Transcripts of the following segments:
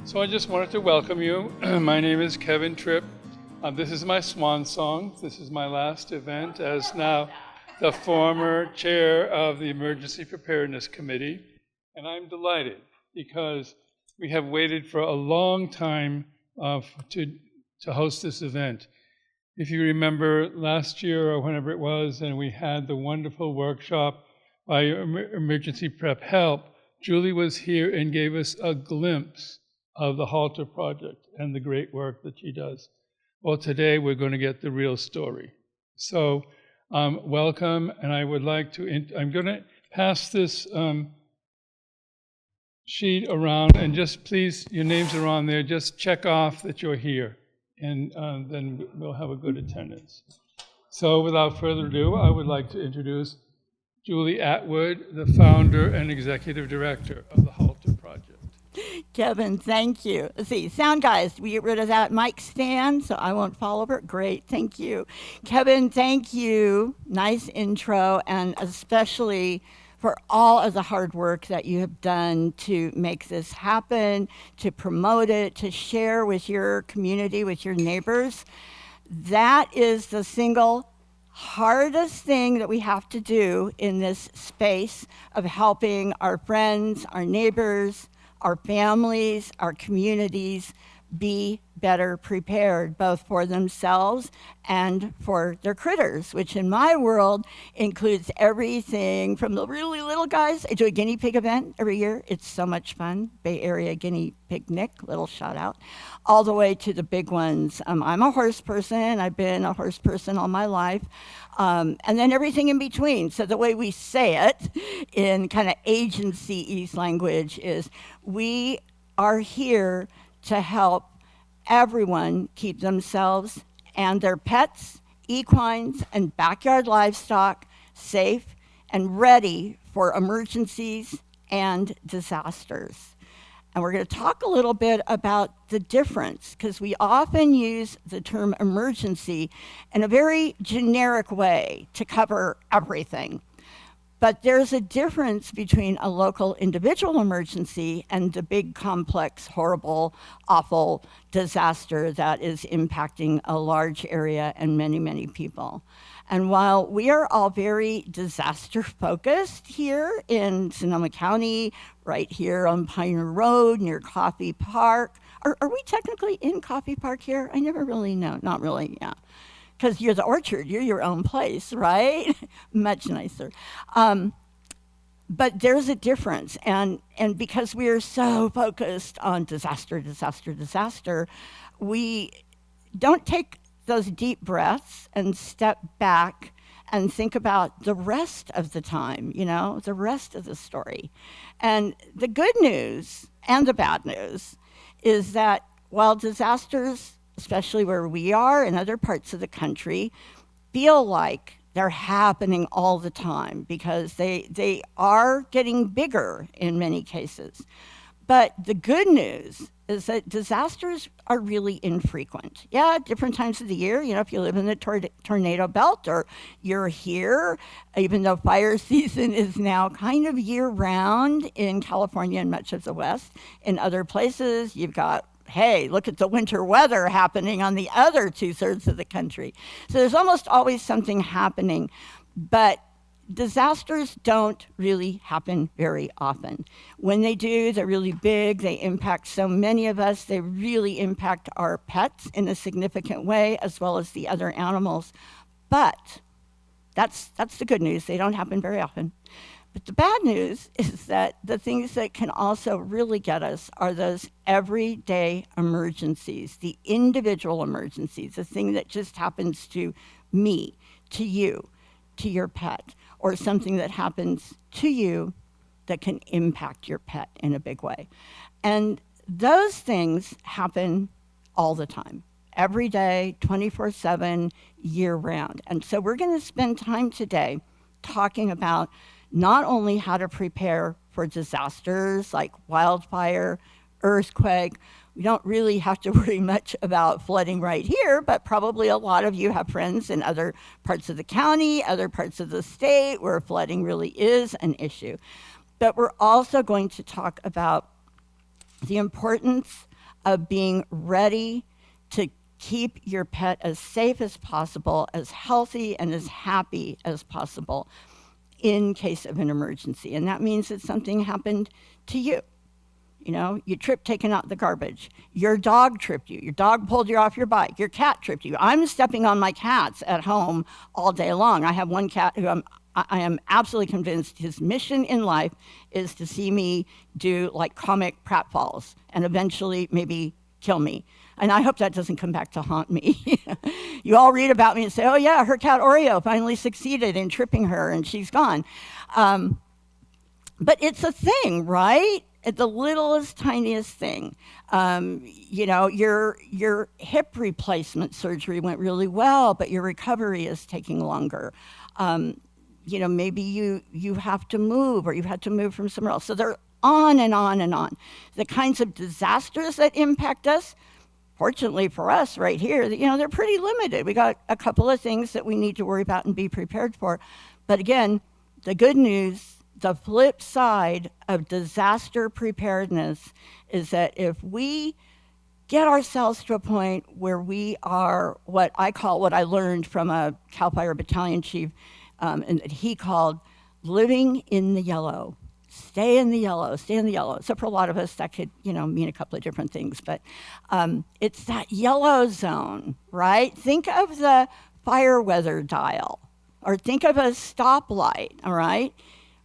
So I just wanted to welcome you. My name is Kevin Tripp. This is my swan song. This is my last event as now the former chair of the Emergency Preparedness Committee. And I'm delighted because we have waited for a long time to host this event. If you remember last year or whenever it was, and we had the wonderful workshop by Emergency Prep Help, Julie was here and gave us a glimpse of the HALTER Project and the great work that she does. Well, today we're going to get the real story. So welcome, and I would like to, I'm going to pass this sheet around, and just please, your names are on there, just check off that you're here, and then we'll have a good attendance. So without further ado, I would like to introduce Julie Atwood, the founder and executive director of the HALTER Project. Kevin, thank you. Let's see, sound guys, we get rid of that mic stand so I won't fall over. Great, thank you. Kevin, thank you. Nice intro, and especially for all of the hard work that you have done to make this happen, to promote it, to share with your community, with your neighbors. That is the single hardest thing that we have to do in this space of helping our friends, our neighbors, our families, our communities be better prepared, both for themselves and for their critters, which in my world includes everything from the really little guys. I do a guinea pig event every year. It's so much fun. Bay Area Guinea Picnic, little shout out, all the way to the big ones. I'm a horse person. I've been a horse person all my life. And then everything in between. So the way we say it in kind of agency-ease language is we are here to help everyone keep themselves and their pets, equines, and backyard livestock safe and ready for emergencies and disasters. And we're going to talk a little bit about the difference, because we often use the term emergency in a very generic way to cover everything. But there's a difference between a local individual emergency and the big, complex, horrible, awful disaster that is impacting a large area and many, many people. And while we are all very disaster focused here in Sonoma County, right here on Pioneer Road near Coffey Park, are we technically in Coffey Park here? I never really know. Not really, yeah. Because you're the orchard, you're your own place, right? Much nicer. But there's a difference, and because we are so focused on disaster, we don't take those deep breaths and step back and think about the rest of the time, the rest of the story. And the good news and the bad news is that while disasters, especially where we are in other parts of the country, feel like they're happening all the time because they are getting bigger in many cases. But the good news is that disasters are really infrequent. Yeah, different times of the year, if you live in the tornado belt or you're here, even though fire season is now kind of year-round in California and much of the West. In other places, you've got, hey, look at the winter weather happening on the other 2/3 of the country. So there's almost always something happening, but disasters don't really happen very often. When they do, they're really big. They impact so many of us. They really impact our pets in a significant way, as well as the other animals. But that's the good news. They don't happen very often. But the bad news is that the things that can also really get us are those everyday emergencies, the individual emergencies, the thing that just happens to me, to you, to your pet, or something that happens to you that can impact your pet in a big way. And those things happen all the time, every day, 24/7, year-round. And so we're going to spend time today talking about not only how to prepare for disasters like wildfire, earthquake. We don't really have to worry much about flooding right here, but probably a lot of you have friends in other parts of the county, other parts of the state where flooding really is an issue. But we're also going to talk about the importance of being ready to keep your pet as safe as possible, as healthy and as happy as possible in case of an emergency. And that means that something happened to you. You know, you tripped taking out the garbage. Your dog tripped you. Your dog pulled you off your bike. Your cat tripped you. I'm stepping on my cats at home all day long. I have one cat who I am absolutely convinced his mission in life is to see me do like comic pratfalls and eventually maybe kill me. And I hope that doesn't come back to haunt me. You all read about me and say, oh yeah, her cat Oreo finally succeeded in tripping her and she's gone. But it's a thing, right? It's the littlest, tiniest thing. You know, your hip replacement surgery went really well, but your recovery is taking longer. You know, maybe you have to move, or you've had to move from somewhere else. So they're on and on and on. The kinds of disasters that impact us, fortunately for us right here, you know, they're pretty limited. We got a couple of things that we need to worry about and be prepared for. But again, the good news, the flip side of disaster preparedness is that if we get ourselves to a point where we are what I learned from a CAL FIRE battalion chief, and that he called living in the yellow. Stay in the yellow, stay in the yellow. So for a lot of us, that could, you know, mean a couple of different things, but it's that yellow zone, right? Think of the fire weather dial, or think of a stoplight, all right?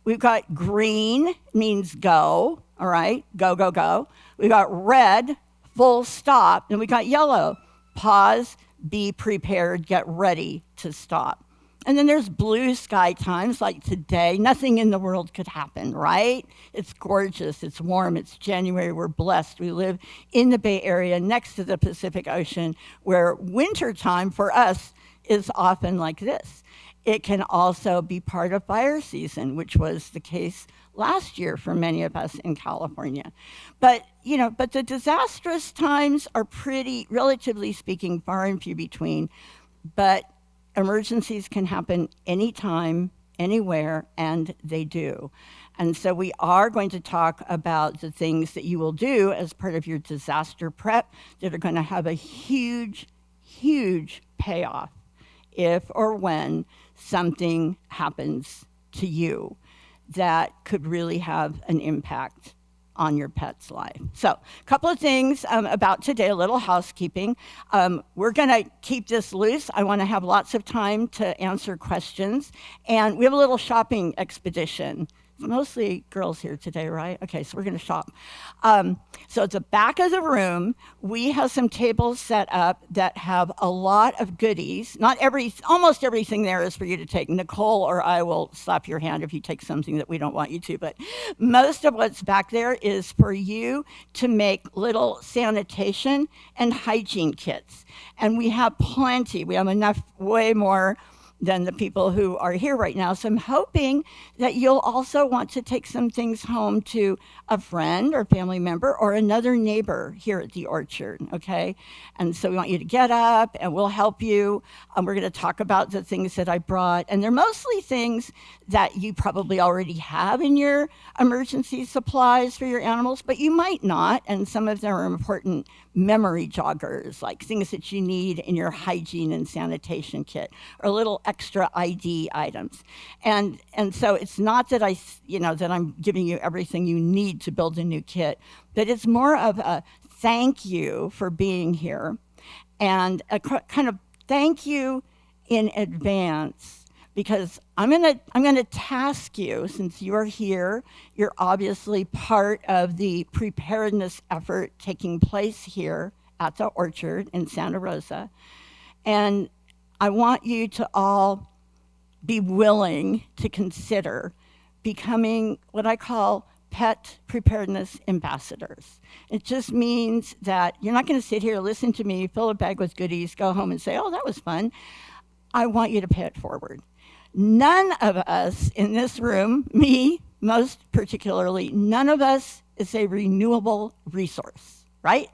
We've got green, means go, all right? Go, go, go. We've got red, full stop, and we got yellow, pause, be prepared, get ready to stop. And then there's blue sky times like today. Nothing in the world could happen, right? It's gorgeous, it's warm, it's January, we're blessed. We live in the Bay Area next to the Pacific Ocean, where wintertime for us is often like this. It can also be part of fire season, which was the case last year for many of us in California. But, you know, but the disastrous times are pretty, relatively speaking, far and few between. But emergencies can happen anytime, anywhere, and they do. And so we are going to talk about the things that you will do as part of your disaster prep that are going to have a huge, huge payoff if or when something happens to you that could really have an impact on your pet's life. So a couple of things about today, a little housekeeping. We're gonna keep this loose. I wanna have lots of time to answer questions. And we have a little shopping expedition. It's mostly girls here today, right? Okay, so we're gonna shop. So at the back of the room, we have some tables set up that have a lot of goodies. Almost everything there is for you to take. Nicole or I will slap your hand if you take something that we don't want you to, but most of what's back there is for you to make little sanitation and hygiene kits. And we have plenty. We have enough, way more than the people who are here right now. So I'm hoping that you'll also want to take some things home to a friend or family member or another neighbor here at the Orchard, okay? And so we want you to get up and we'll help you. We're gonna talk about the things that I brought. And they're mostly things that you probably already have in your emergency supplies for your animals, but you might not. And some of them are important memory joggers, like things that you need in your hygiene and sanitation kit, or little extra ID items. And so it's not that that I'm giving you everything you need to build a new kit, but it's more of a thank you for being here, and a kind of thank you in advance, because I'm gonna task you, since you're here, you're obviously part of the preparedness effort taking place here at the Orchard in Santa Rosa. And I want you to all be willing to consider becoming what I call pet preparedness ambassadors. It just means that you're not going to sit here, listen to me, fill a bag with goodies, go home and say, oh, that was fun. I want you to pay it forward. None of us in this room, me most particularly, none of us is a renewable resource, right?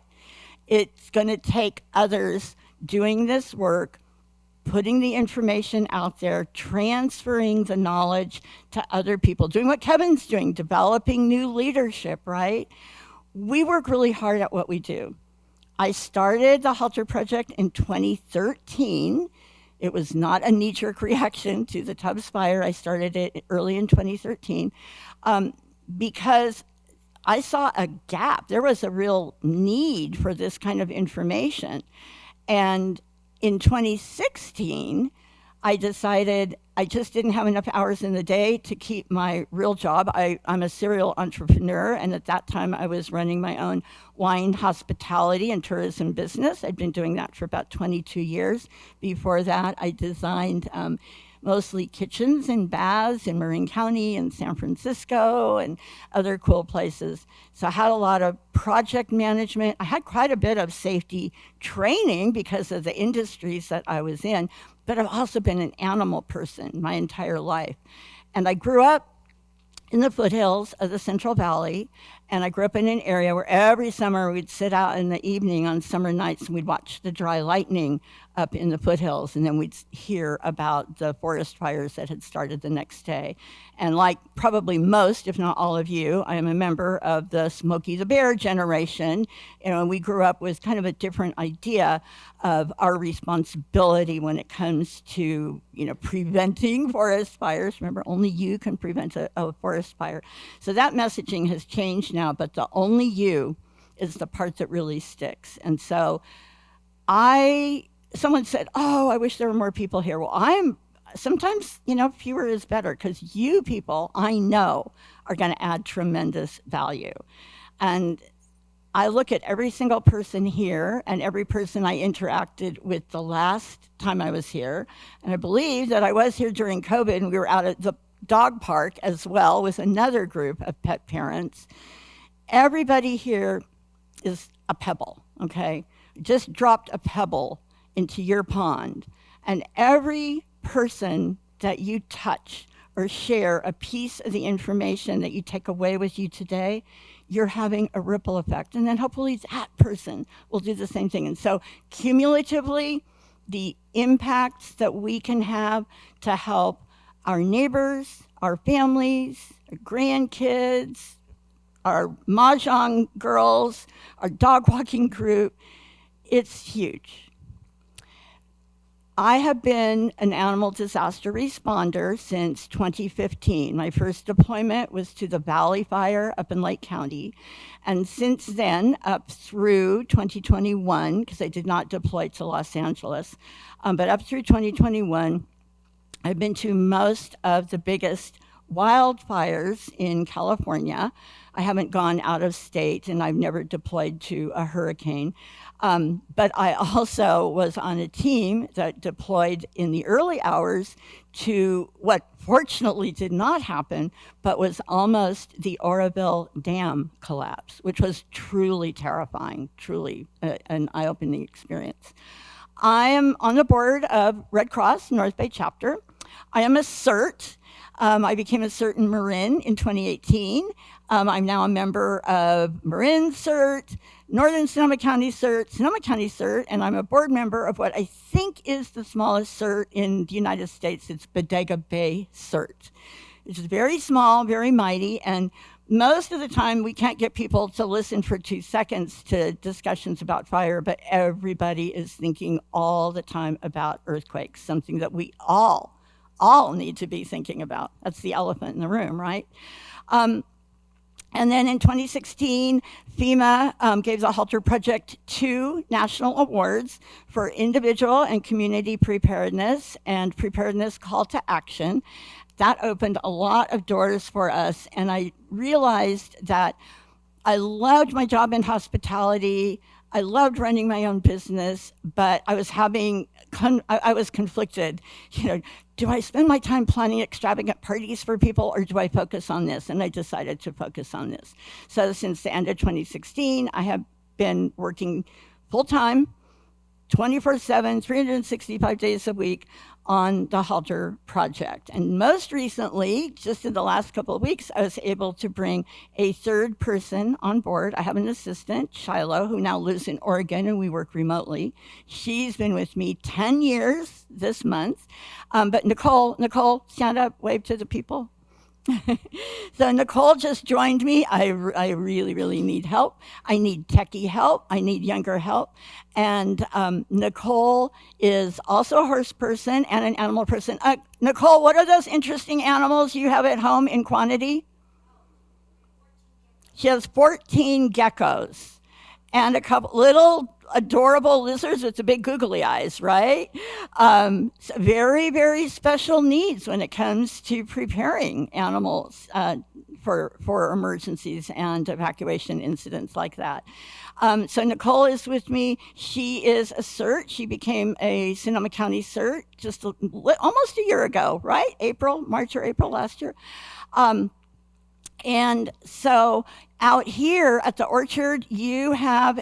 It's going to take others doing this work, putting the information out there, transferring the knowledge to other people, doing what Kevin's doing, developing new leadership, right? We work really hard at what we do. I started the HALTER Project in 2013. It was not a knee-jerk reaction to the Tubbs fire. I started it early in 2013 because I saw a gap. There was a real need for this kind of information. And in 2016, I decided I just didn't have enough hours in the day to keep my real job. I'm a serial entrepreneur, and at that time I was running my own wine, hospitality, and tourism business. I'd been doing that for about 22 years. Before that, I designed mostly kitchens and baths in Marin County and San Francisco and other cool places. So I had a lot of project management. I had quite a bit of safety training because of the industries that I was in, but I've also been an animal person my entire life. And I grew up in the foothills of the Central Valley, and I grew up in an area where every summer we'd sit out in the evening on summer nights and we'd watch the dry lightning up in the foothills, and then we'd hear about the forest fires that had started the next day. And like probably most, if not all of you, I am a member of the Smokey the Bear generation. You know, and we grew up with kind of a different idea of our responsibility when it comes to, you know, preventing forest fires. Remember, only you can prevent a forest fire. So that messaging has changed now, but the only you is the part that really sticks. And so someone said, oh, I wish there were more people here. Well, sometimes, you know, fewer is better, because you people, I know, are going to add tremendous value. And I look at every single person here and every person I interacted with the last time I was here. And I believe that I was here during COVID, and we were out at the dog park as well with another group of pet parents. Everybody here is a pebble, okay? Just dropped a pebble into your pond. And every person that you touch or share a piece of the information that you take away with you today, you're having a ripple effect. And then hopefully that person will do the same thing. And so cumulatively, the impacts that we can have to help our neighbors, our families, our grandkids, our mahjong girls, our dog walking group, it's huge. I have been an animal disaster responder since 2015. My first deployment was to the Valley Fire up in Lake County. And since then, up through 2021, because I did not deploy to Los Angeles, but up through 2021, I've been to most of the biggest wildfires in California. I haven't gone out of state, and I've never deployed to a hurricane. But I also was on a team that deployed in the early hours to what fortunately did not happen, but was almost the Oroville Dam collapse, which was truly terrifying, truly an eye-opening experience. I am on the board of Red Cross North Bay chapter. I am a CERT. I became a CERT in Marin in 2018. I'm now a member of Marin CERT, Northern Sonoma County CERT, Sonoma County CERT, and I'm a board member of what I think is the smallest CERT in the United States. It's Bodega Bay CERT. It's very small, very mighty, and most of the time we can't get people to listen for 2 seconds to discussions about fire, but everybody is thinking all the time about earthquakes, something that we all need to be thinking about. That's the elephant in the room, right? And then in 2016, FEMA gave the HALTER Project 2 national awards for individual and community preparedness and preparedness call to action. That opened a lot of doors for us, and I realized that I loved my job in hospitality. I loved running my own business, but I was I was conflicted. You know, do I spend my time planning extravagant parties for people, or do I focus on this? And I decided to focus on this. So since the end of 2016, I have been working full-time, 24/7, 365 days a week on the HALTER Project. And most recently, just in the last couple of weeks, I was able to bring a third person on board. I have an assistant, Shiloh, who now lives in Oregon, and we work remotely. She's been with me 10 years this month. But Nicole, stand up, wave to the people. So Nicole just joined me. I really, really need help. I need techie help. I need younger help. And Nicole is also a horse person and an animal person. Nicole, what are those interesting animals you have at home in quantity? She has 14 geckos and a couple little adorable lizards with the big googly eyes, right? So very, very special needs when it comes to preparing animals for emergencies and evacuation incidents like that. So Nicole is with me. She is a CERT. She became a Sonoma County CERT just almost a year ago, right? March or April last year. And so out here at the orchard, you have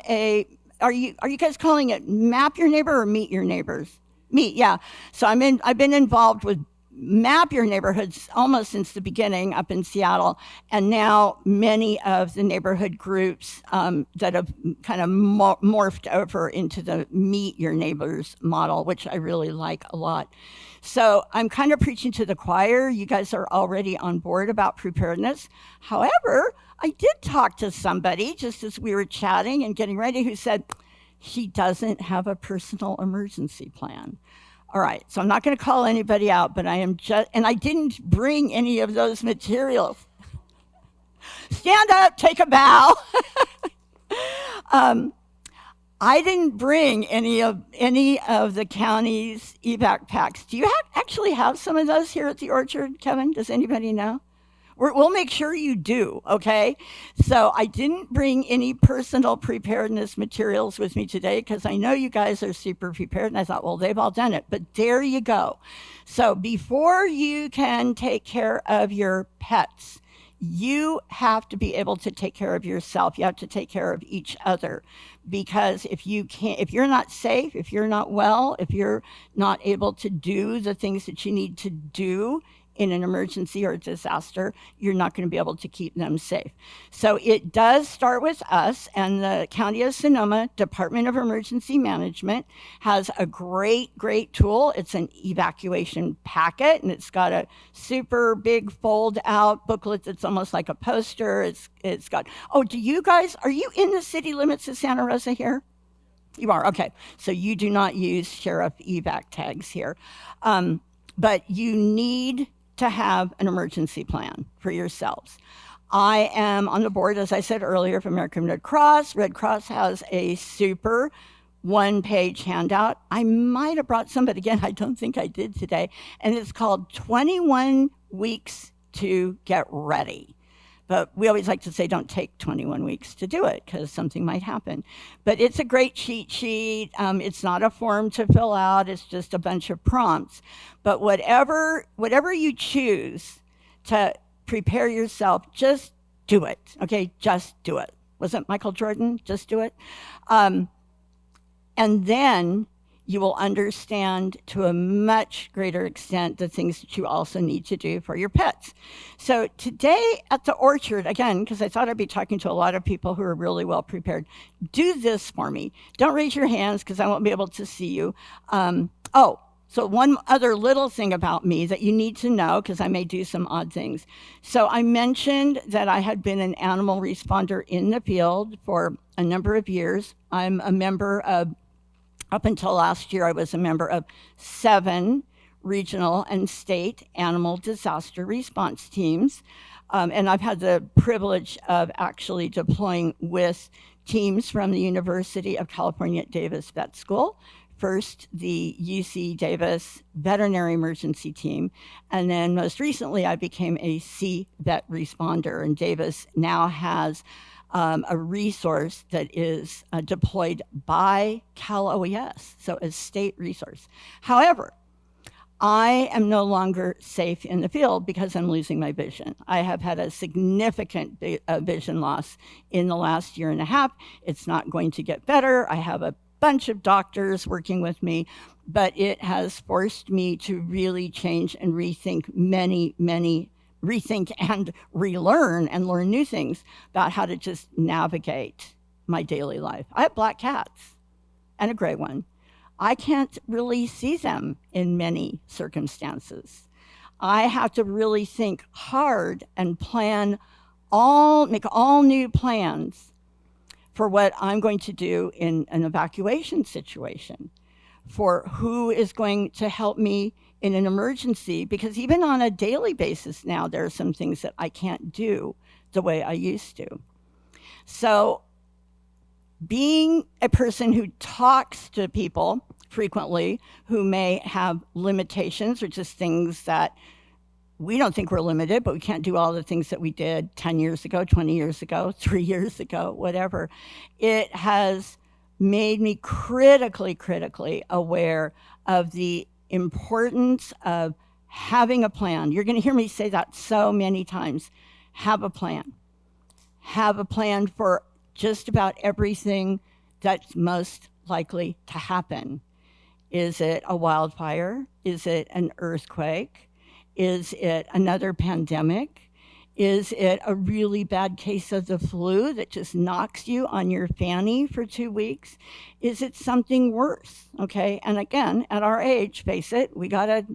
are you guys calling it Map Your Neighbor or Meet Your Neighbors? Meet, yeah. So I've been involved with Map Your Neighborhoods almost since the beginning up in Seattle, and now many of the neighborhood groups that have kind of morphed over into the Meet Your Neighbors model, which I really like a lot. So I'm kind of preaching to the choir. You guys are already on board about preparedness. However, I did talk to somebody just as we were chatting and getting ready who said she doesn't have a personal emergency plan. All right, so I'm not going to call anybody out, but and I didn't bring any of those materials. Stand up, take a bow. I didn't bring any of the county's evac packs. Do you actually have some of those here at the orchard, Kevin? Does anybody know? We'll make sure you do, okay? So I didn't bring any personal preparedness materials with me today because I know you guys are super prepared, and I thought, well, they've all done it, but there you go. So before you can take care of your pets, you have to be able to take care of yourself. You have to take care of each other, because if you're not safe, if you're not well, if you're not able to do the things that you need to do in an emergency or a disaster, you're not going to be able to keep them safe. So it does start with us, and the County of Sonoma Department of Emergency Management has a great tool. It's an evacuation packet, and it's got a super big fold out booklet that's almost like a poster. It's got, are you in the city limits of Santa Rosa here? You are, okay. So you do not use sheriff evac tags here. But you need to have an emergency plan for yourselves. I am on the board, as I said earlier, of American Red Cross. Red Cross has a super one-page handout. I might have brought some, but again, I don't think I did today. And it's called 21 Weeks to Get Ready. But we always like to say don't take 21 weeks to do it because something might happen. But it's a great cheat sheet. It's not a form to fill out. It's just a bunch of prompts. But whatever you choose to prepare yourself, just do it. Okay, just do it. Wasn't Michael Jordan? Just do it. And then you will understand to a much greater extent the things that you also need to do for your pets. So today at the orchard, again, because I thought I'd be talking to a lot of people who are really well prepared, do this for me. Don't raise your hands because I won't be able to see you. So one other little thing about me that you need to know, because I may do some odd things. So I mentioned that I had been an animal responder in the field for a number of years. I'm a member of, up until last year, I was a member of 7 regional and state animal disaster response teams. And I've had the privilege of actually deploying with teams from the University of California at Davis Vet School. First, the UC Davis Veterinary Emergency Team, and then most recently I became a C-Vet responder, and Davis now has a resource that is deployed by Cal OES, so a state resource. However, I am no longer safe in the field because I'm losing my vision. I have had a significant vision loss in the last year and a half. It's not going to get better. I have a bunch of doctors working with me, but it has forced me to really change and rethink and relearn and learn new things about how to just navigate my daily life. I have black cats and a gray one. I can't really see them in many circumstances. I have to really think hard and make all new plans for what I'm going to do in an evacuation situation, for who is going to help me in an emergency, because even on a daily basis now, there are some things that I can't do the way I used to. So being a person who talks to people frequently who may have limitations or just things that we don't think we're limited, but we can't do all the things that we did 10 years ago, 20 years ago, 3 years ago, whatever. It has made me critically aware of the importance of having a plan. You're going to hear me say that so many times. Have a plan. Have a plan for just about everything that's most likely to happen. Is it a wildfire? Is it an earthquake? Is it another pandemic? Is it a really bad case of the flu that just knocks you on your fanny for 2 weeks? Is it something worse? Okay, and again, at our age, face it, we got to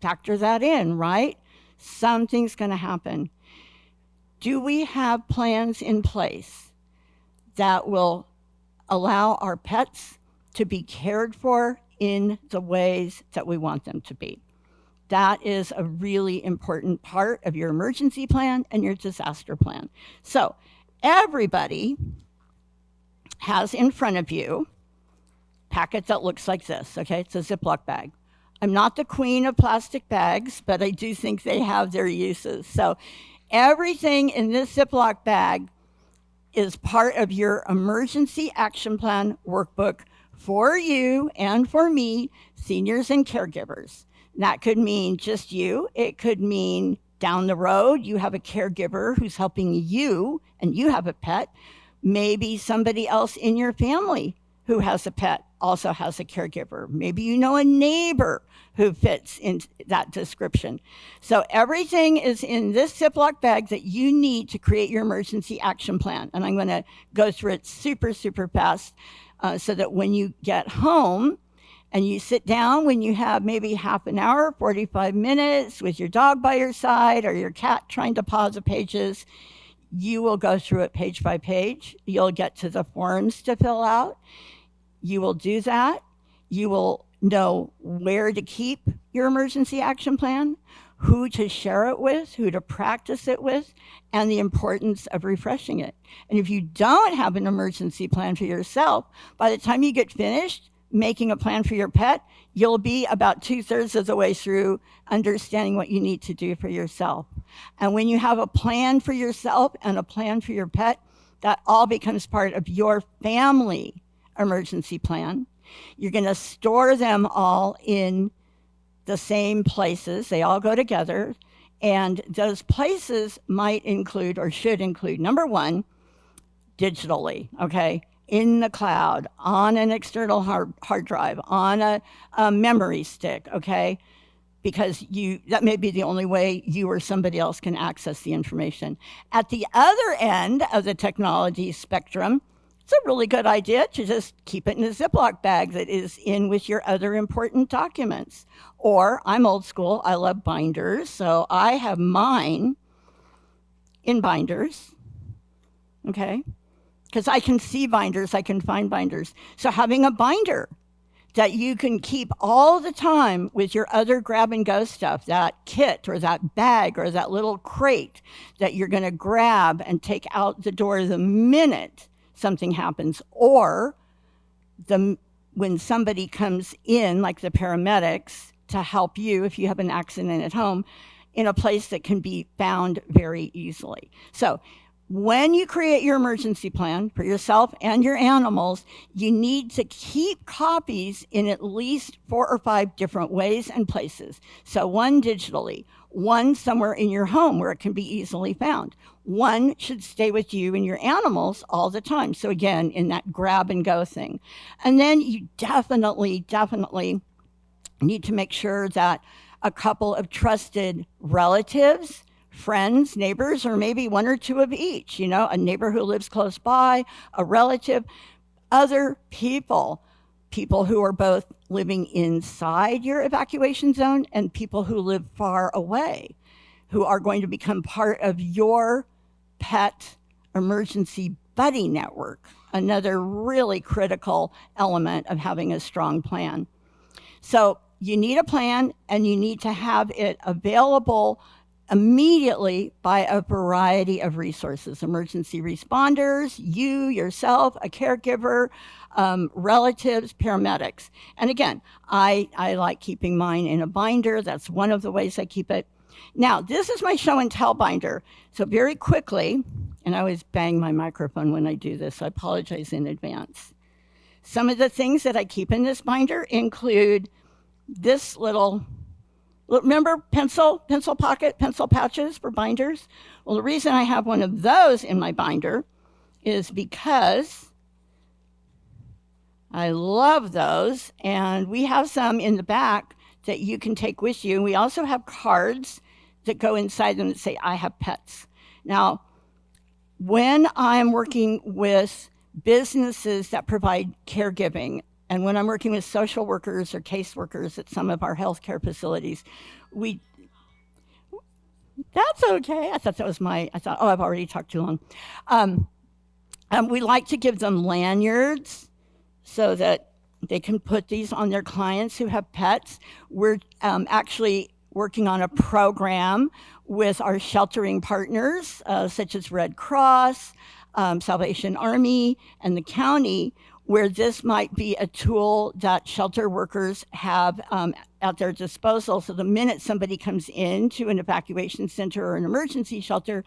factor that in, right? Something's going to happen. Do we have plans in place that will allow our pets to be cared for in the ways that we want them to be? That is a really important part of your emergency plan and your disaster plan. So everybody has in front of you a packet that looks like this, okay? It's a Ziploc bag. I'm not the queen of plastic bags, but I do think they have their uses. So everything in this Ziploc bag is part of your emergency action plan workbook for you and for me, seniors and caregivers. That could mean just you. It could mean down the road, you have a caregiver who's helping you and you have a pet. Maybe somebody else in your family who has a pet also has a caregiver. Maybe you know a neighbor who fits in that description. So everything is in this Ziploc bag that you need to create your emergency action plan. And I'm going to go through it super fast so that when you get home, and you sit down when you have maybe half an hour, 45 minutes with your dog by your side or your cat trying to pause the pages, you will go through it page by page. You'll get to the forms to fill out. You will do that. You will know where to keep your emergency action plan, who to share it with, who to practice it with, and the importance of refreshing it. And if you don't have an emergency plan for yourself, by the time you get finished making a plan for your pet, you'll be about 2/3 of the way through understanding what you need to do for yourself. And when you have a plan for yourself and a plan for your pet, that all becomes part of your family emergency plan. You're going to store them all in the same places. They all go together. And those places might include or should include, number one, digitally, okay? In the cloud, on an external hard drive, on a memory stick, okay? Because that may be the only way you or somebody else can access the information. At the other end of the technology spectrum, it's a really good idea to just keep it in a Ziploc bag that is in with your other important documents. Or I'm old school, I love binders, so I have mine in binders, okay? Because I can see binders, I can find binders. So having a binder that you can keep all the time with your other grab and go stuff, that kit or that bag or that little crate that you're going to grab and take out the door the minute something happens, or when somebody comes in, like the paramedics, to help you if you have an accident at home, in a place that can be found very easily. So when you create your emergency plan for yourself and your animals, you need to keep copies in at least 4 or 5 different ways and places. So one digitally, one somewhere in your home where it can be easily found. One should stay with you and your animals all the time. So again, in that grab and go thing. And then you definitely need to make sure that a couple of trusted relatives, friends, neighbors, or maybe 1 or 2 of each, a neighbor who lives close by, a relative, other people people who are both living inside your evacuation zone and people who live far away, who are going to become part of your pet emergency buddy network, another really critical element of having a strong plan. So you need a plan, and you need to have it available immediately by a variety of resources: emergency responders, you, yourself, a caregiver, relatives, paramedics. And again, I like keeping mine in a binder. That's one of the ways I keep it. Now, this is my show and tell binder. So very quickly, and I always bang my microphone when I do this, so I apologize in advance. Some of the things that I keep in this binder include this little, remember pencil pocket, pencil pouches for binders? Well, the reason I have one of those in my binder is because I love those, and we have some in the back that you can take with you. And we also have cards that go inside them that say, I have pets. Now, when I'm working with businesses that provide caregiving, and when I'm working with social workers or caseworkers at some of our healthcare facilities, that's okay. I thought, I've already talked too long. We like to give them lanyards so that they can put these on their clients who have pets. We're actually working on a program with our sheltering partners, such as Red Cross, Salvation Army, and the county, where this might be a tool that shelter workers have at their disposal. So the minute somebody comes into an evacuation center or an emergency shelter,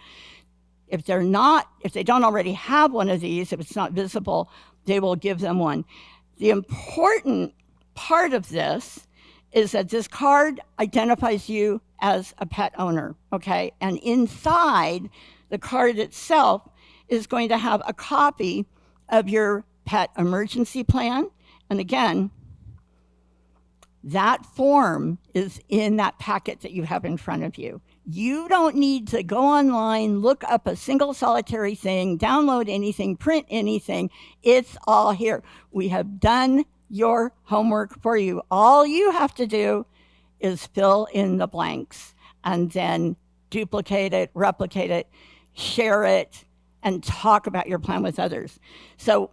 if they don't already have one of these, if it's not visible, they will give them one. The important part of this is that this card identifies you as a pet owner, okay? And inside the card itself is going to have a copy of your pet emergency plan. And again, that form is in that packet that you have in front of you. You don't need to go online, look up a single solitary thing, download anything, print anything. It's all here. We have done your homework for you. All you have to do is fill in the blanks and then duplicate it, replicate it, share it, and talk about your plan with others. So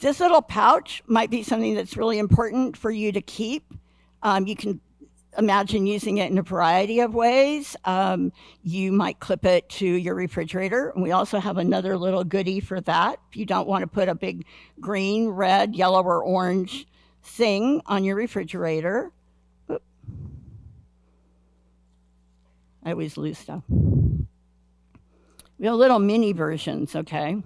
this little pouch might be something that's really important for you to keep. You can imagine using it in a variety of ways. You might clip it to your refrigerator. And we also have another little goodie for that. If you don't want to put a big green, red, yellow, or orange thing on your refrigerator. Oop. I always lose stuff. We have little mini versions, okay?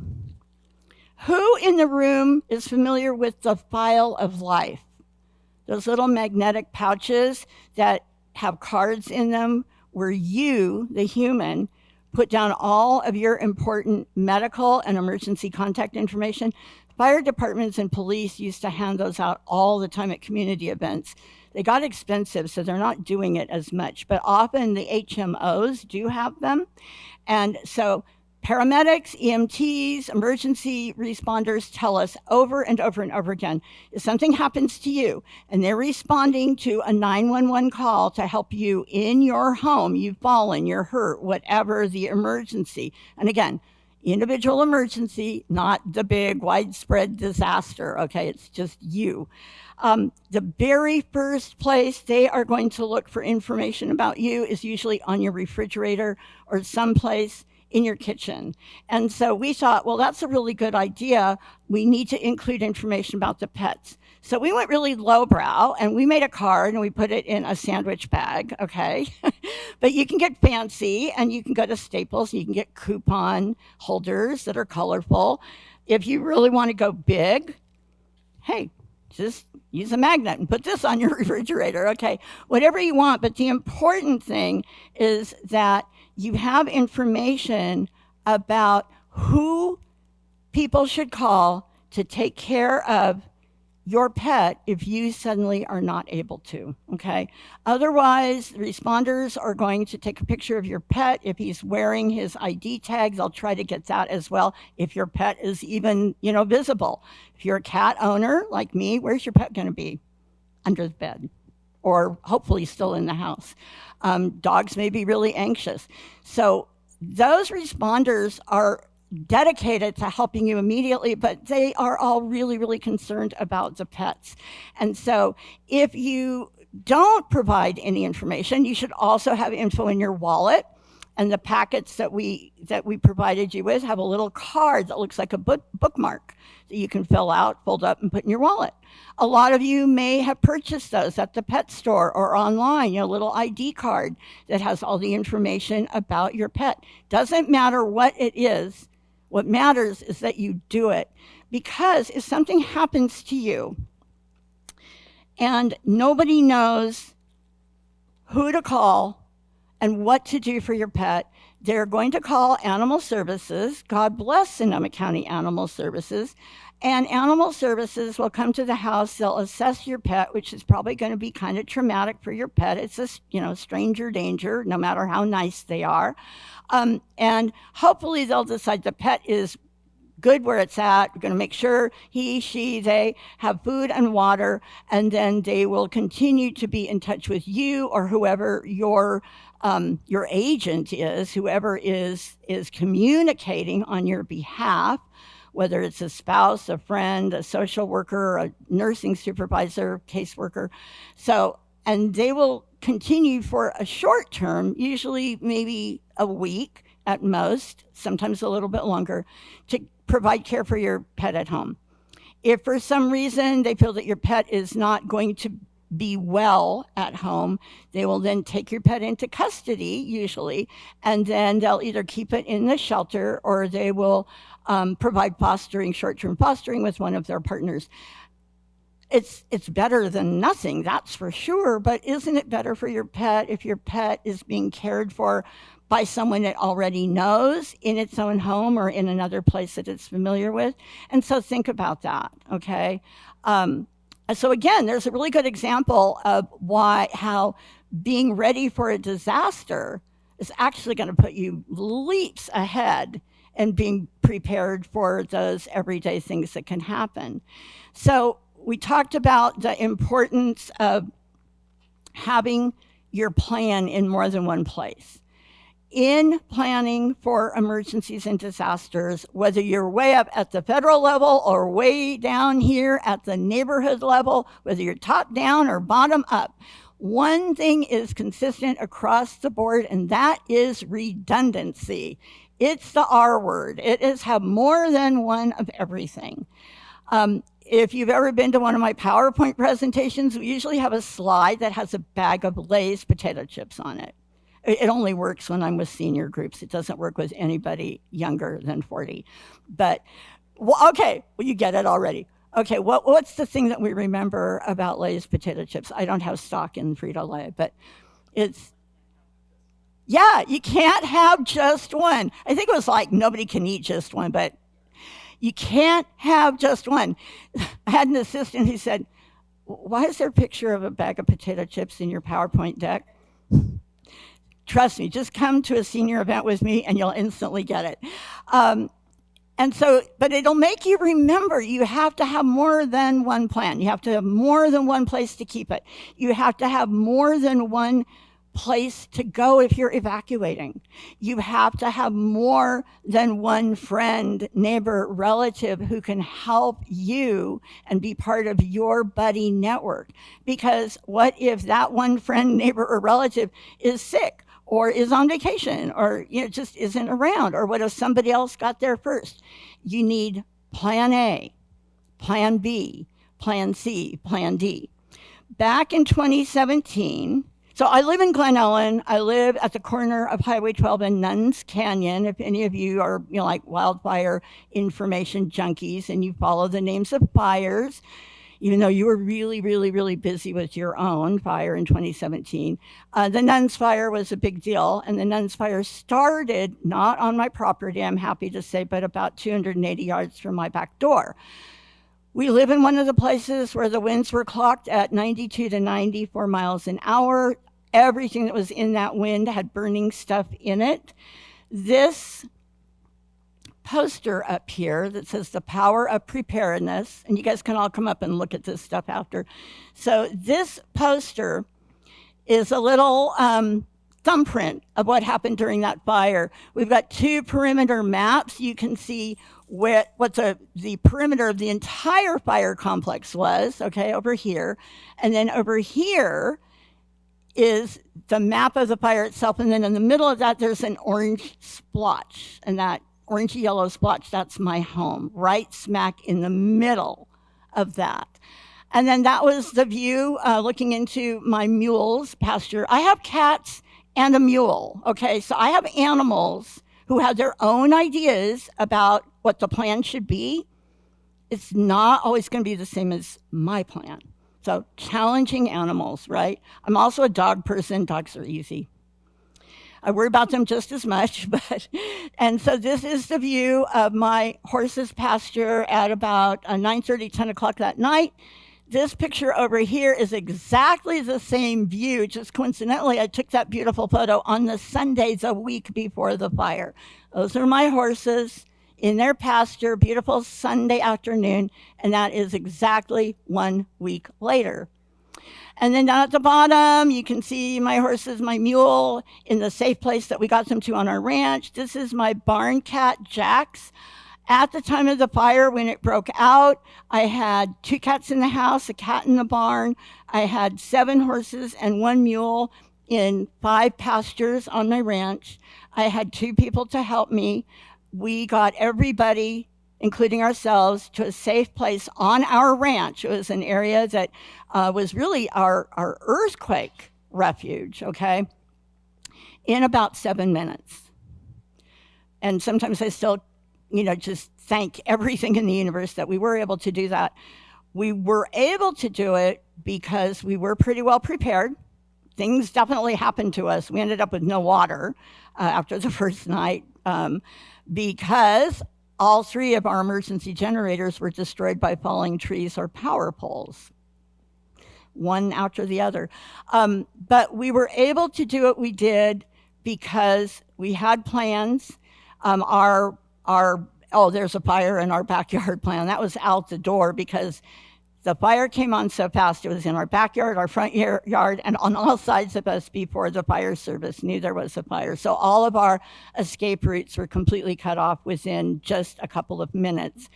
Who in the room is familiar with the File of Life? Those little magnetic pouches that have cards in them where you, the human, put down all of your important medical and emergency contact information. Fire departments and police used to hand those out all the time at community events. They got expensive, so they're not doing it as much, but often the HMOs do have them. And so paramedics, EMTs, emergency responders tell us over and over and over again, if something happens to you and they're responding to a 911 call to help you in your home, you've fallen, you're hurt, whatever the emergency. And again, individual emergency, not the big widespread disaster, okay? It's just you. The very first place they are going to look for information about you is usually on your refrigerator or someplace in your kitchen. And so we thought, well, that's a really good idea. We need to include information about the pets. So we went really lowbrow and we made a card and we put it in a sandwich bag, okay? But you can get fancy and you can go to Staples and you can get coupon holders that are colorful. If you really want to go big, hey, just use a magnet and put this on your refrigerator, okay? Whatever you want, but the important thing is that you have information about who people should call to take care of your pet if you suddenly are not able to, okay? Otherwise, the responders are going to take a picture of your pet. If he's wearing his ID tags, they'll try to get that as well. If your pet is even, visible. If you're a cat owner like me, where's your pet gonna be? Under the bed, or hopefully still in the house. Dogs may be really anxious. So those responders are dedicated to helping you immediately, but they are all really, really concerned about the pets. And so if you don't provide any information, you should also have info in your wallet. And the packets that we provided you with have a little card that looks like a bookmark that you can fill out, fold up, and put in your wallet. A lot of you may have purchased those at the pet store or online, a little ID card that has all the information about your pet. Doesn't matter what it is. What matters is that you do it. Because if something happens to you and nobody knows who to call and what to do for your pet, they're going to call Animal Services. God bless Sonoma County Animal Services. And Animal Services will come to the house. They'll assess your pet, which is probably going to be kind of traumatic for your pet. It's a, stranger danger, no matter how nice they are. And hopefully they'll decide the pet is good where it's at. We're going to make sure he, she, they have food and water, and then they will continue to be in touch with you or whoever your agent is, whoever is communicating on your behalf, whether it's a spouse, a friend, a social worker, a nursing supervisor, caseworker. So, and they will continue for a short term, usually maybe a week at most, sometimes a little bit longer, to provide care for your pet at home. If for some reason they feel that your pet is not going to be well at home, they will then take your pet into custody, usually, and then they'll either keep it in the shelter or they will provide fostering, short-term fostering with one of their partners. It's better than nothing, that's for sure, but isn't it better for your pet if your pet is being cared for by someone it already knows in its own home or in another place that it's familiar with? And so think about that, okay? So again, there's a really good example of how being ready for a disaster is actually going to put you leaps ahead and being prepared for those everyday things that can happen. So we talked about the importance of having your plan in more than one place. In planning for emergencies and disasters, whether you're way up at the federal level or way down here at the neighborhood level, whether you're top down or bottom up, one thing is consistent across the board, and that is redundancy. It's the R word. It is have more than one of everything. If you've ever been to one of my PowerPoint presentations, we usually have a slide that has a bag of Lay's potato chips on it. It only works when I'm with senior groups. It doesn't work with anybody younger than 40. But, okay, you get it already. Okay, what's the thing that we remember about Lay's potato chips? I don't have stock in Frito-Lay, but it's, yeah, you can't have just one. I think it was like nobody can eat just one, but you can't have just one. I had an assistant who said, why is there a picture of a bag of potato chips in your PowerPoint deck? Trust me, just come to a senior event with me and you'll instantly get it. And so, but it'll make you remember you have to have more than one plan. You have to have more than one place to keep it. You have to have more than one place to go if you're evacuating. You have to have more than one friend, neighbor, relative who can help you and be part of your buddy network. Because what if that one friend, neighbor, or relative is sick or is on vacation or just isn't around? Or what if somebody else got there first? You need plan A, plan B, plan C, plan D. Back in 2017, so I live in Glen Ellen. I live at the corner of Highway 12 and Nuns Canyon. If any of you are like wildfire information junkies and you follow the names of fires, even though you were really, really, really busy with your own fire in 2017, the Nuns fire was a big deal. And the Nuns fire started not on my property, I'm happy to say, but about 280 yards from my back door. We live in one of the places where the winds were clocked at 92 to 94 miles an hour. Everything that was in that wind had burning stuff in it. This poster up here that says the power of preparedness, and you guys can all come up and look at this stuff after. So this poster is a little thumbprint of what happened during that fire. We've got 2 perimeter maps. You can see what the perimeter of the entire fire complex was, okay, over here. And then over here is the map of the fire itself. And then in the middle of that, there's an orange splotch. And that orangey yellow splotch, that's my home, right smack in the middle of that. And then that was the view looking into my mule's pasture. I have cats and a mule, okay? So I have animals who have their own ideas about what the plan should be. It's not always going to be the same as my plan. So challenging animals, right? I'm also a dog person. Dogs are easy. I worry about them just as much, and so this is the view of my horse's pasture at about 9:30, 10 o'clock that night. This picture over here is exactly the same view. Just coincidentally, I took that beautiful photo on the Sunday the week before the fire. Those are my horses in their pasture, beautiful Sunday afternoon, and that is exactly 1 week later. And then down at the bottom, you can see my horses, my mule, in the safe place that we got them to on our ranch. This is my barn cat, Jax. At the time of the fire, when it broke out, I had 2 cats in the house, a cat in the barn. I had 7 horses and 1 mule in 5 pastures on my ranch. I had 2 people to help me. We got everybody, including ourselves, to a safe place on our ranch. It was an area that was really our earthquake refuge, okay, in about 7 minutes. And sometimes I still, just thank everything in the universe that we were able to do that. We were able to do it because we were pretty well prepared. Things definitely happened to us. We ended up with no water after the first night because all 3 of our emergency generators were destroyed by falling trees or power poles, one after the other. But we were able to do what we did because we had plans. There's a fire in our backyard plan. That was out the door because the fire came on so fast. It was in our backyard, our front yard, and on all sides of us before the fire service knew there was a fire. So all of our escape routes were completely cut off within just a couple of minutes.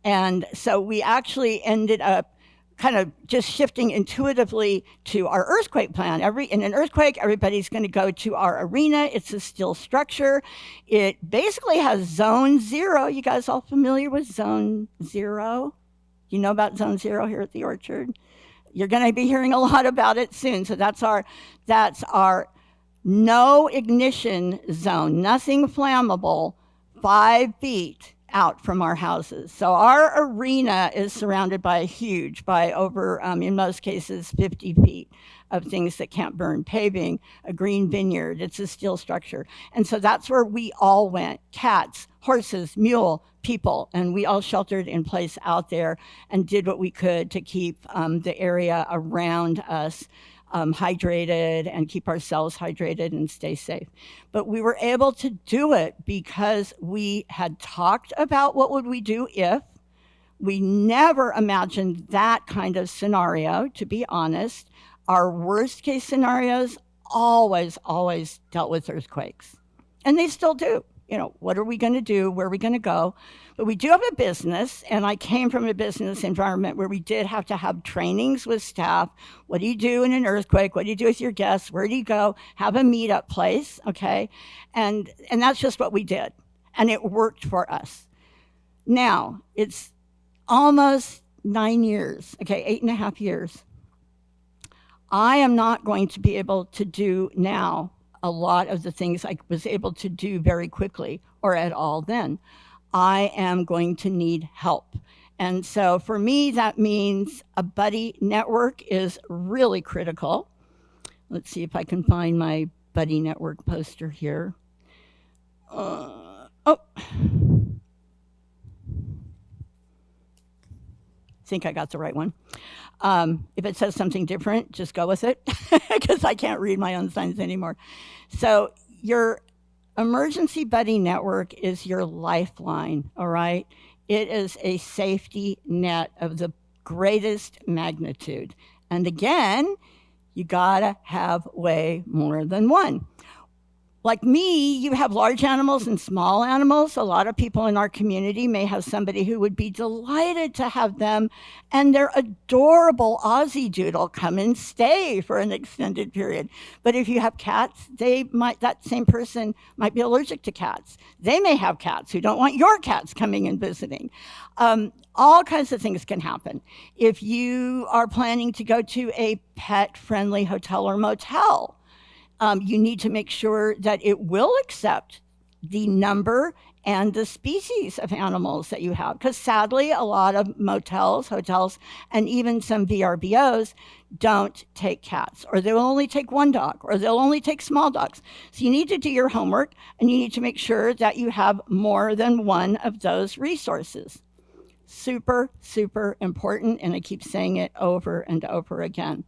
And so we actually ended up kind of just shifting intuitively to our earthquake plan. In an earthquake, everybody's going to go to our arena. It's a steel structure. It basically has zone 0. You guys all familiar with zone 0? You know about zone 0 here at the Orchard? You're going to be hearing a lot about it soon. So that's our no ignition zone, nothing flammable, 5 feet out from our houses. So our arena is surrounded by over, in most cases, 50 feet of things that can't burn, paving, a green vineyard. It's a steel structure. And so that's where we all went, cats, horses, mule, people, and we all sheltered in place out there and did what we could to keep the area around us hydrated and keep ourselves hydrated and stay safe. But we were able to do it because we had talked about what would we do if. We never imagined that kind of scenario, to be honest. Our worst case scenarios always dealt with earthquakes. And they still do. What are we going to do? Where are we going to go? But we do have a business, and I came from a business environment where we did have to have trainings with staff. What do you do in an earthquake? What do you do with your guests? Where do you go? Have a meetup place, okay? And that's just what we did, and it worked for us. Now, it's almost 9 years, okay, 8.5 years. I am not going to be able to do now a lot of the things I was able to do very quickly or at all then. I am going to need help. And so for me, that means a buddy network is really critical. Let's see if I can find my buddy network poster here. think I got the right one. If it says something different, just go with it because I can't read my own signs anymore. So your emergency buddy network is your lifeline, all right? It is a safety net of the greatest magnitude. And again, you gotta have way more than one. Like me, you have large animals and small animals. A lot of people in our community may have somebody who would be delighted to have them and their adorable Aussie doodle come and stay for an extended period. But if you have cats, that same person might be allergic to cats. They may have cats who don't want your cats coming and visiting. All kinds of things can happen. If you are planning to go to a pet-friendly hotel or motel, you need to make sure that it will accept the number and the species of animals that you have. Because sadly, a lot of motels, hotels, and even some VRBOs don't take cats, or they'll only take one dog, or they'll only take small dogs. So you need to do your homework, and you need to make sure that you have more than one of those resources. Super, super important, and I keep saying it over and over again.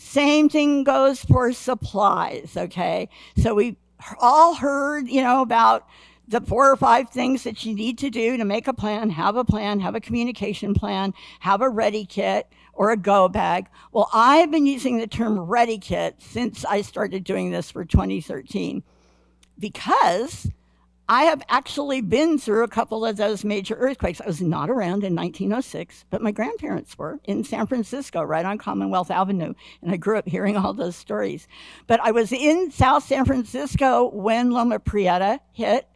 Same thing goes for supplies, okay? So we all heard, about the 4 or 5 things that you need to do to make a plan, have a communication plan, have a ready kit or a go bag. Well, I've been using the term ready kit since I started doing this for 2013 because I have actually been through a couple of those major earthquakes. I was not around in 1906, but my grandparents were in San Francisco, right on Commonwealth Avenue, and I grew up hearing all those stories. But I was in South San Francisco when Loma Prieta hit,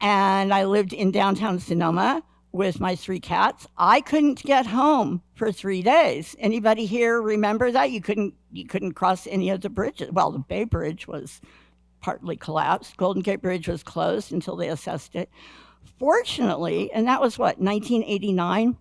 and I lived in downtown Sonoma with my 3 cats. I couldn't get home for 3 days. Anybody here remember that? You couldn't cross any of the bridges. Well, the Bay Bridge was partly collapsed. Golden Gate Bridge was closed until they assessed it. Fortunately, and that was 1989?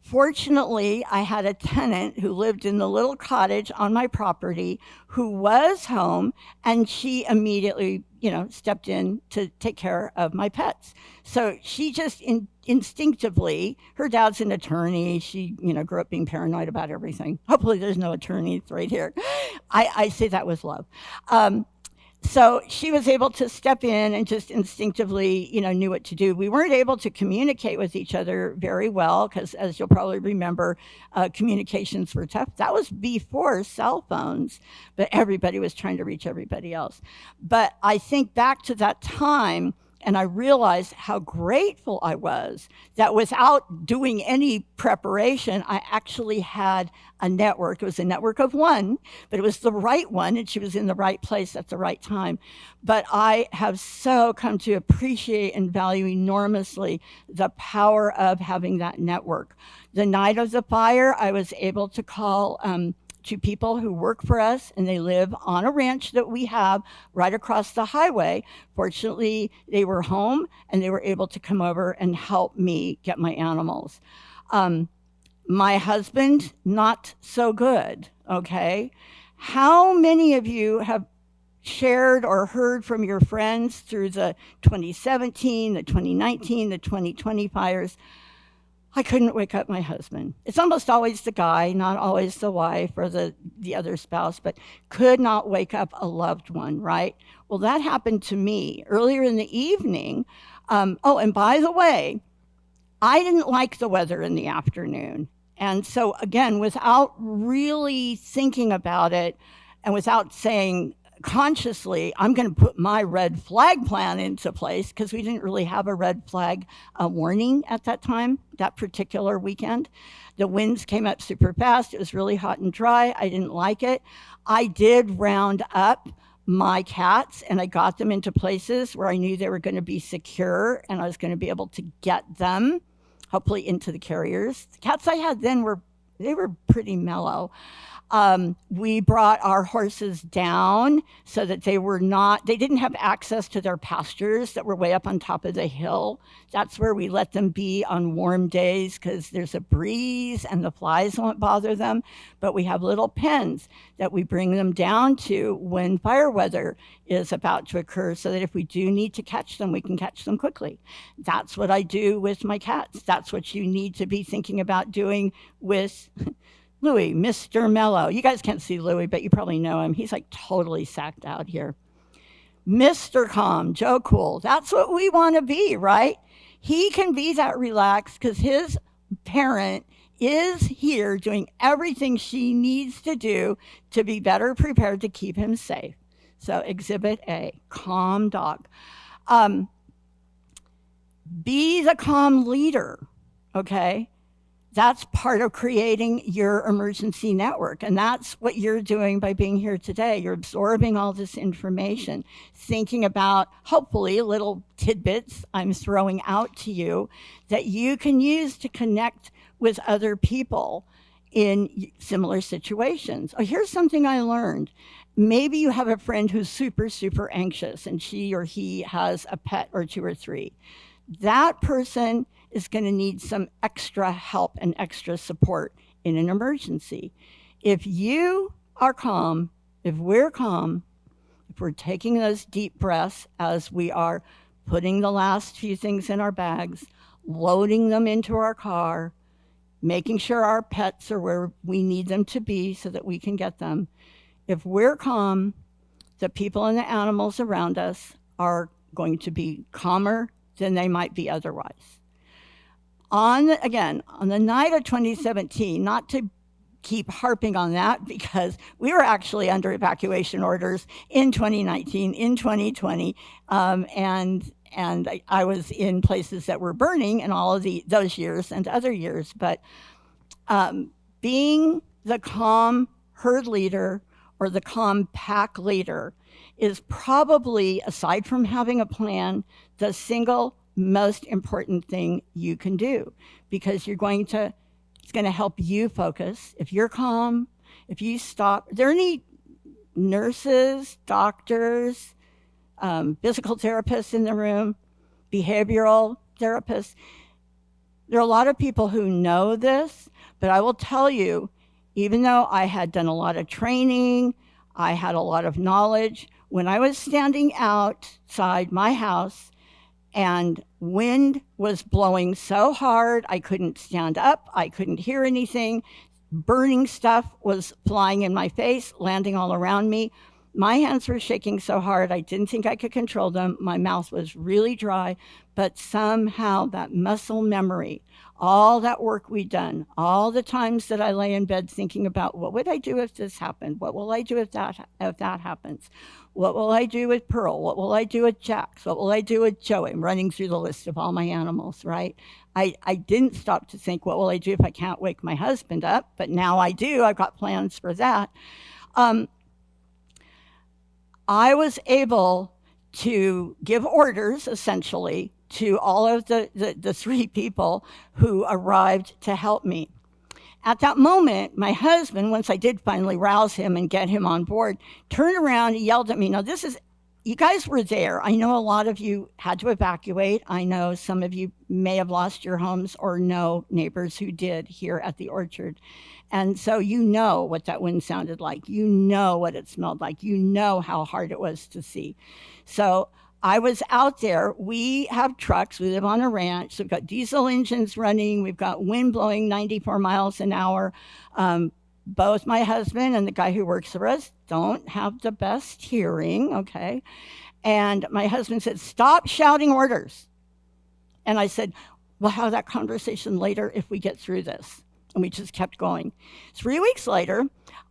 Fortunately, I had a tenant who lived in the little cottage on my property who was home, and she immediately, stepped in to take care of my pets. So she just instinctively, her dad's an attorney. She, grew up being paranoid about everything. Hopefully there's no attorneys right here. I say that with love. So she was able to step in and just instinctively, knew what to do. We weren't able to communicate with each other very well because, as you'll probably remember, communications were tough. That was before cell phones, but everybody was trying to reach everybody else. But I think back to that time, and I realized how grateful I was that without doing any preparation, I actually had a network. It was a network of one, but it was the right one, and she was in the right place at the right time. But I have so come to appreciate and value enormously the power of having that network. The night of the fire, I was able to call 2 people who work for us, and they live on a ranch that we have right across the highway. Fortunately, they were home, and they were able to come over and help me get my animals. My husband, not so good, okay? How many of you have shared or heard from your friends through the 2017, the 2019, the 2020 fires? I couldn't wake up my husband. It's almost always the guy, not always the wife or the other spouse, but could not wake up a loved one, right? Well, that happened to me earlier in the evening. And by the way, I didn't like the weather in the afternoon. And so again, without really thinking about it and without saying consciously, I'm going to put my red flag plan into place, because we didn't really have a red flag warning at that time, that particular weekend. The winds came up super fast. It was really hot and dry. I didn't like it. I did round up my cats, and I got them into places where I knew they were going to be secure, and I was going to be able to get them, hopefully, into the carriers. The cats I had then were they were pretty mellow. We brought our horses down so that they didn't have access to their pastures that were way up on top of the hill. That's where we let them be on warm days because there's a breeze and the flies won't bother them. But we have little pens that we bring them down to when fire weather is about to occur so that if we do need to catch them, we can catch them quickly. That's what I do with my cats. That's what you need to be thinking about doing with Louis, Mr. Mellow. You guys can't see Louis, but you probably know him. He's like totally sacked out here. Mr. Calm, Joe Cool. That's what we want to be, right? He can be that relaxed because his parent is here doing everything she needs to do to be better prepared to keep him safe. So exhibit A, calm dog. Be the calm leader, okay? That's part of creating your emergency network. And that's what you're doing by being here today. You're absorbing all this information, thinking about hopefully little tidbits I'm throwing out to you that you can use to connect with other people in similar situations. Oh, here's something I learned. Maybe you have a friend who's super, super anxious and she or he has a pet or two or three. That person is going to need some extra help and extra support in an emergency. If you are calm, if we're calm, if we're taking those deep breaths as we are putting the last few things in our bags, loading them into our car, making sure our pets are where we need them to be so that we can get them. If we're calm, the people and the animals around us are going to be calmer than they might be otherwise. On the night of 2017, not to keep harping on that because we were actually under evacuation orders in 2019, in 2020, and I was in places that were burning in all of those years and other years. But being the calm herd leader or the calm pack leader is probably, aside from having a plan, the single most important thing you can do, because it's going to help you focus. If you're calm, if you stop, are there any nurses, doctors, physical therapists in the room, behavioral therapists? There are a lot of people who know this, but I will tell you, even though I had done a lot of training, I had a lot of knowledge, when I was standing outside my house and wind was blowing so hard, I couldn't stand up, I couldn't hear anything, burning stuff was flying in my face, landing all around me. My hands were shaking so hard, I didn't think I could control them. My mouth was really dry, but somehow that muscle memory, all that work we'd done, all the times that I lay in bed thinking about what would I do if this happened? What will I do if that happens? What will I do with Pearl? What will I do with Jax? What will I do with Joey? I'm running through the list of all my animals, right? I didn't stop to think, what will I do if I can't wake my husband up? But now I do. I've got plans for that. I was able to give orders, essentially, to all of the three people who arrived to help me. At that moment, my husband, once I did finally rouse him and get him on board, turned around and yelled at me. Now, you guys were there. I know a lot of you had to evacuate. I know some of you may have lost your homes or know neighbors who did here at the orchard. And so you know what that wind sounded like. You know what it smelled like. You know how hard it was to see. So I was out there. We have trucks. We live on a ranch. So we've got diesel engines running. We've got wind blowing 94 miles an hour. Both my husband and the guy who works for us don't have the best hearing, okay? And my husband said, stop shouting orders. And I said, we'll have that conversation later if we get through this. And we just kept going. 3 weeks later,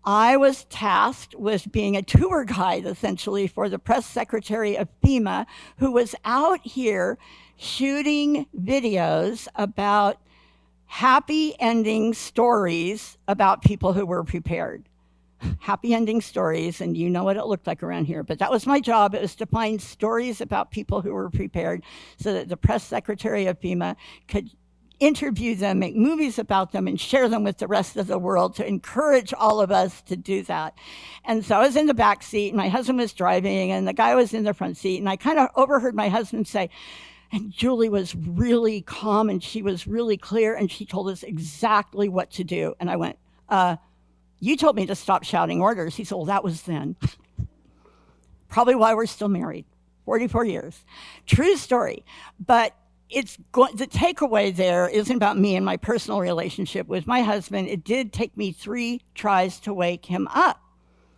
I was tasked with being a tour guide, essentially, for the press secretary of FEMA, who was out here shooting videos about happy ending stories about people who were prepared. Happy ending stories, and you know what it looked like around here. But that was my job. It was to find stories about people who were prepared so that the press secretary of FEMA could interview them, make movies about them, and share them with the rest of the world to encourage all of us to do that. And so I was in the back seat, and my husband was driving, and the guy was in the front seat, and I kind of overheard my husband say, and Julie was really calm, and she was really clear, and she told us exactly what to do. And I went, you told me to stop shouting orders. He said, well, that was then. Probably why we're still married, 44 years. True story. But the takeaway there isn't about me and my personal relationship with my husband. It did take me 3 tries to wake him up.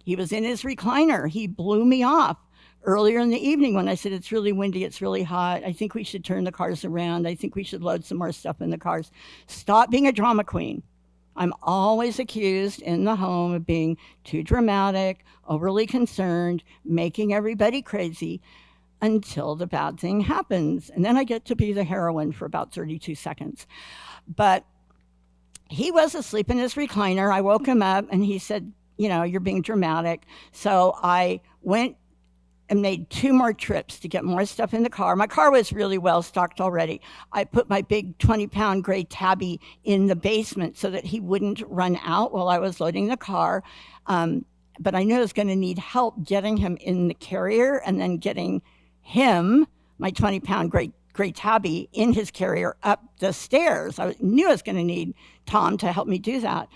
He was in his recliner. He blew me off earlier in the evening when I said, it's really windy, it's really hot. I think we should turn the cars around. I think we should load some more stuff in the cars. Stop being a drama queen. I'm always accused in the home of being too dramatic, overly concerned, making everybody crazy, until the bad thing happens. And then I get to be the heroine for about 32 seconds. But he was asleep in his recliner. I woke him up and he said, you're being dramatic. So I went and made 2 more trips to get more stuff in the car. My car was really well stocked already. I put my big 20-pound gray tabby in the basement so that he wouldn't run out while I was loading the car. But I knew I was going to need help getting him in the carrier and then getting him, my 20-pound gray tabby, in his carrier up the stairs. I knew I was going to need Tom to help me do that.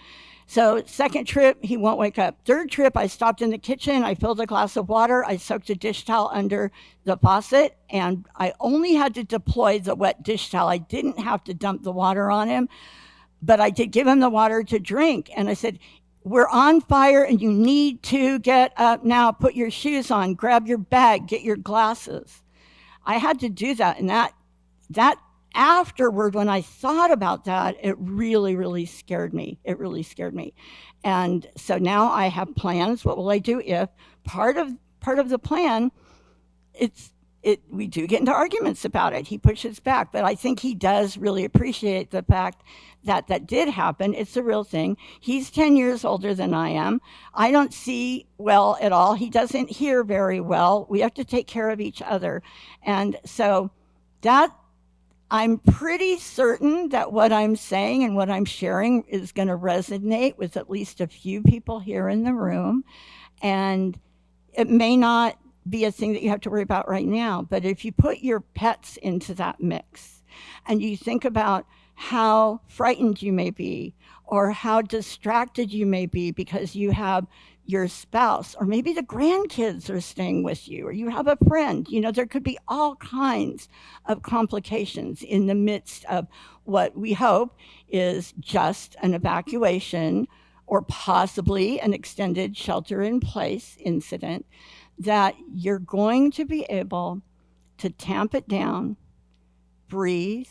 So 2nd trip, he won't wake up. 3rd trip, I stopped in the kitchen. I filled a glass of water. I soaked a dish towel under the faucet, and I only had to deploy the wet dish towel. I didn't have to dump the water on him, but I did give him the water to drink. And I said, we're on fire and you need to get up now, put your shoes on, grab your bag, get your glasses. I had to do that. And that afterward, when I thought about that, it really, really scared me. It really scared me. And so now I have plans. What will I do if part of the plan, we do get into arguments about it. He pushes back, but I think he does really appreciate the fact that that did happen. It's a real thing. He's 10 years older than I am. I don't see well at all. He doesn't hear very well. We have to take care of each other. And so I'm pretty certain that what I'm saying and what I'm sharing is going to resonate with at least a few people here in the room. And it may not be a thing that you have to worry about right now, but if you put your pets into that mix and you think about how frightened you may be or how distracted you may be because you have your spouse, or maybe the grandkids are staying with you, or you have a friend, there could be all kinds of complications in the midst of what we hope is just an evacuation or possibly an extended shelter-in-place incident, that you're going to be able to tamp it down, breathe,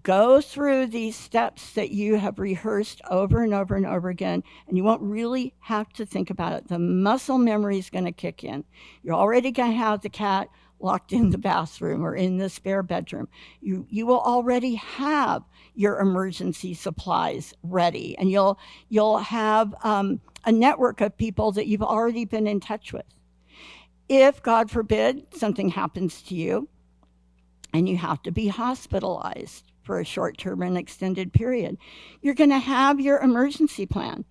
go through these steps that you have rehearsed over and over and over again, and you won't really have to think about it. The muscle memory is going to kick in. You're already going to have the cat locked in the bathroom or in the spare bedroom. You will already have your emergency supplies ready, and you'll have a network of people that you've already been in touch with. If, God forbid, something happens to you and you have to be hospitalized for a short-term and extended period, you're going to have your emergency plan.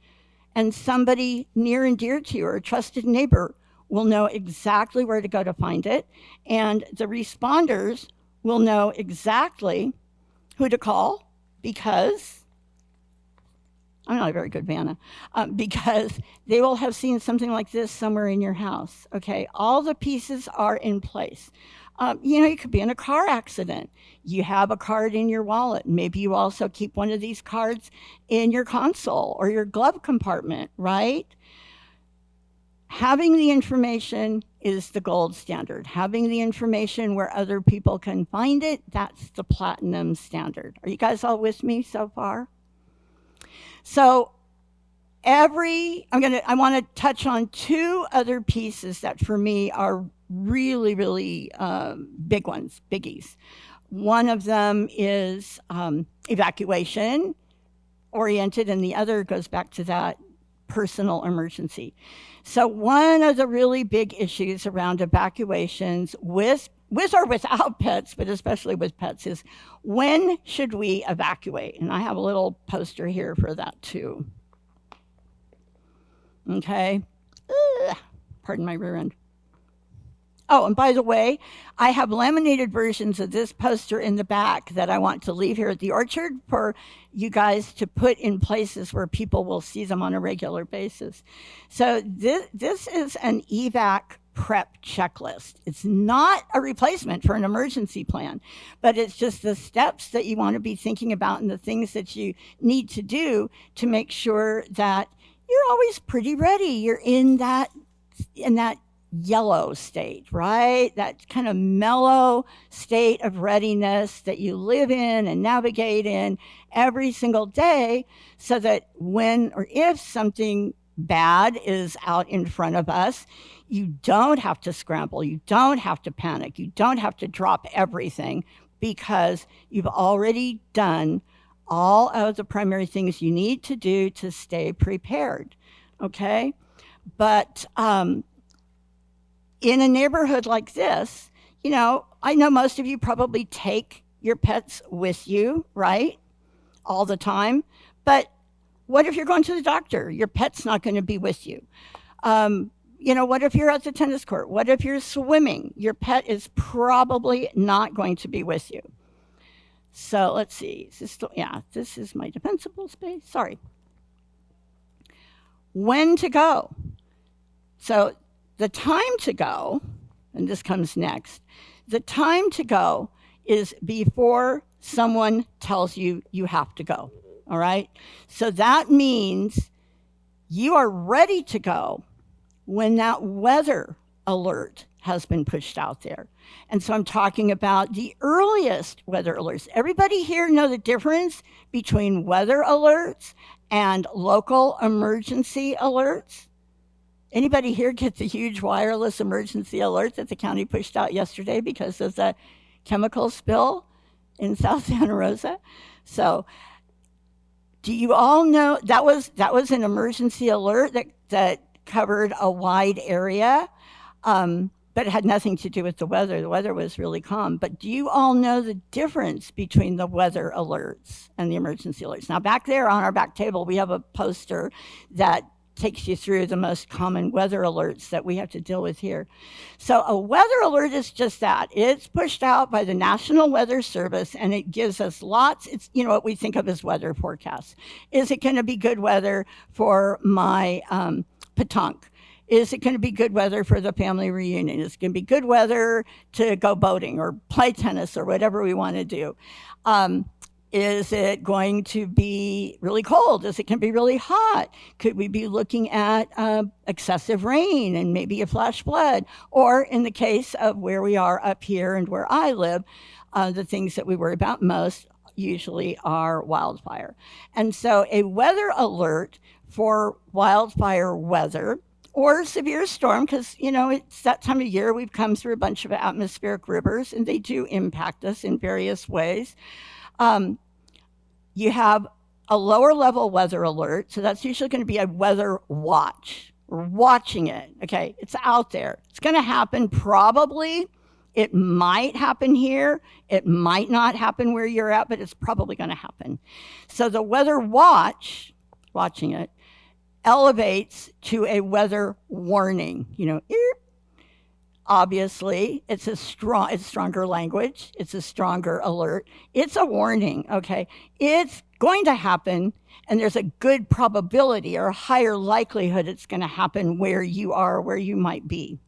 And somebody near and dear to you, or a trusted neighbor, will know exactly where to go to find it. And the responders will know exactly who to call, because I'm not a very good Vanna, because they will have seen something like this somewhere in your house. Okay, all the pieces are in place. You could be in a car accident. You have a card in your wallet. Maybe you also keep one of these cards in your console or your glove compartment, right? Having the information is the gold standard. Having the information where other people can find it, that's the platinum standard. Are you guys all with me so far? So I want to touch on 2 other pieces that for me are really, really big ones, biggies. One of them is evacuation oriented, and the other goes back to that personal emergency. So one of the really big issues around evacuations with or without pets, but especially with pets, is when should we evacuate? And I have a little poster here for that too. Okay. Ugh, pardon my rear end. Oh, and by the way, I have laminated versions of this poster in the back that I want to leave here at the orchard for you guys to put in places where people will see them on a regular basis. So this is an evac prep checklist. It's not a replacement for an emergency plan, but it's just the steps that you want to be thinking about and the things that you need to do to make sure that you're always pretty ready. You're in that yellow state, right? That kind of mellow state of readiness that you live in and navigate in every single day, so that when or if something bad is out in front of us, you don't have to scramble, you don't have to panic, you don't have to drop everything, because you've already done all of the primary things you need to do to stay prepared, okay? But in a neighborhood like this, you know, I know most of you probably take your pets with you, right? All the time. But what if you're going to the doctor? Your pet's not going to be with you. You know, what if you're at the tennis court? What if you're swimming? Your pet is probably not going to be with you. So let's see. This is my defensible space. Sorry. When to go? So the time to go, and this comes next, the time to go is before someone tells you you have to go, all right? So that means you are ready to go when that weather alert has been pushed out there. And so I'm talking about the earliest weather alerts. Everybody here know the difference between weather alerts and local emergency alerts? Anybody here get the huge wireless emergency alert that the county pushed out yesterday because of the chemical spill in South Santa Rosa? So do you all know that was an emergency alert that covered a wide area, but it had nothing to do with the weather. The weather was really calm. But do you all know the difference between the weather alerts and the emergency alerts? Now, back there on our back table, we have a poster that takes you through the most common weather alerts that we have to deal with here. So a weather alert is just that. It's pushed out by the National Weather Service, and it gives us it's, you know, what we think of as weather forecasts. Is it going to be good weather for my petanque? Is it going to be good weather for the family reunion? Is it going to be good weather to go boating or play tennis or whatever we want to do? Is it going to be really cold? Is it going to be really hot? Could we be looking at excessive rain and maybe a flash flood? Or in the case of where we are up here and where I live, the things that we worry about most usually are wildfire. And so a weather alert for wildfire weather or severe storm, because, you know, it's that time of year, we've come through a bunch of atmospheric rivers, and they do impact us in various ways. You have a lower level weather alert, so that's usually going to be a weather watch. We're watching it, okay? It's out there. It's going to happen probably. It might happen here. It might not happen where you're at, but it's probably going to happen. So the weather watch, watching it, elevates to a weather warning. You know, obviously, it's stronger language. It's a stronger alert. It's a warning, okay? It's going to happen, and there's a good probability or a higher likelihood it's going to happen where you are, where you might be.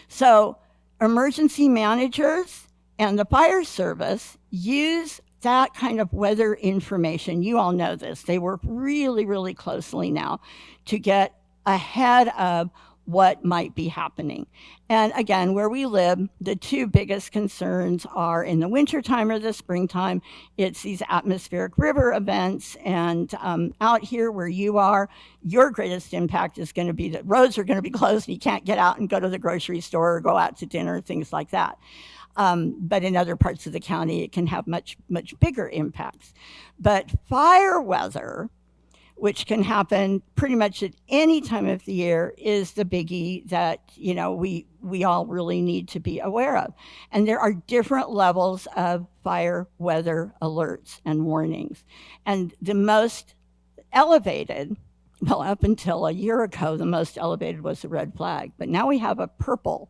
So emergency managers and the fire service use that kind of weather information. You all know this. They work really, really closely now to get ahead of what might be happening. And again, where we live, the two biggest concerns are in the wintertime or the springtime. It's these atmospheric river events. And out here where you are, your greatest impact is going to be that roads are going to be closed and you can't get out and go to the grocery store or go out to dinner, things like that. But in other parts of the county, it can have much, much bigger impacts. But fire weather, which can happen pretty much at any time of the year, is the biggie that, you know, we all really need to be aware of. And there are different levels of fire weather alerts and warnings. And the most elevated, well, up until a year ago, the most elevated was the red flag. But now we have a purple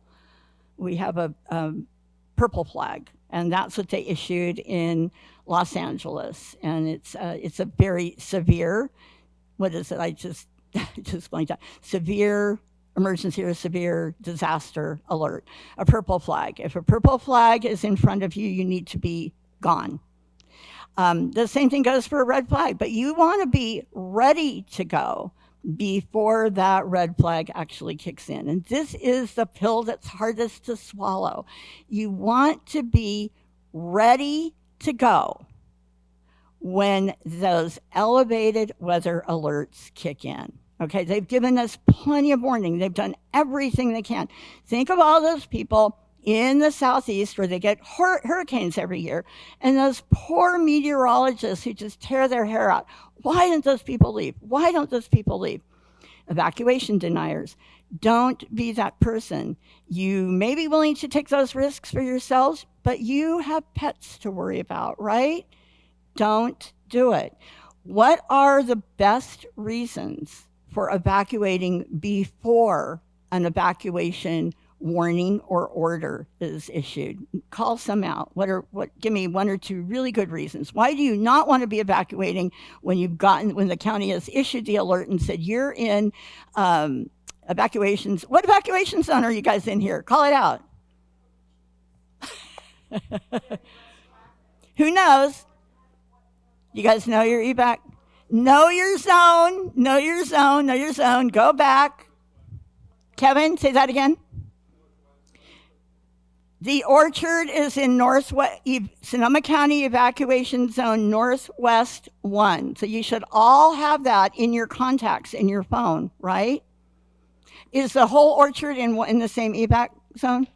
flag, and that's what they issued in Los Angeles. And it's a very severe, what is it? I just blanked out. Severe emergency or severe disaster alert. A purple flag. If a purple flag is in front of you, you need to be gone. The same thing goes for a red flag, but you want to be ready to go before that red flag actually kicks in. And this is the pill that's hardest to swallow. You want to be ready to go when those elevated weather alerts kick in. Okay, they've given us plenty of warning. They've done everything they can. Think of all those people in the Southeast where they get hurricanes every year, and those poor meteorologists who just tear their hair out. Why don't those people leave? Why don't those people leave? Evacuation deniers. Don't be that person. You may be willing to take those risks for yourselves, but you have pets to worry about, right? Don't do it. What are the best reasons for evacuating before an evacuation warning or order is issued? Call some out. Give me one or two really good reasons. Why do you not want to be evacuating when the county has issued the alert and said you're in evacuations? What evacuation zone are you guys in here? Call it out. Who knows? You guys know your evac? Know your zone. Know your zone. Know your zone. Go back. Kevin, say that again. The Orchard is in Sonoma County Evacuation Zone Northwest 1. So you should all have that in your contacts in your phone, right? Is the whole Orchard in the same evac zone?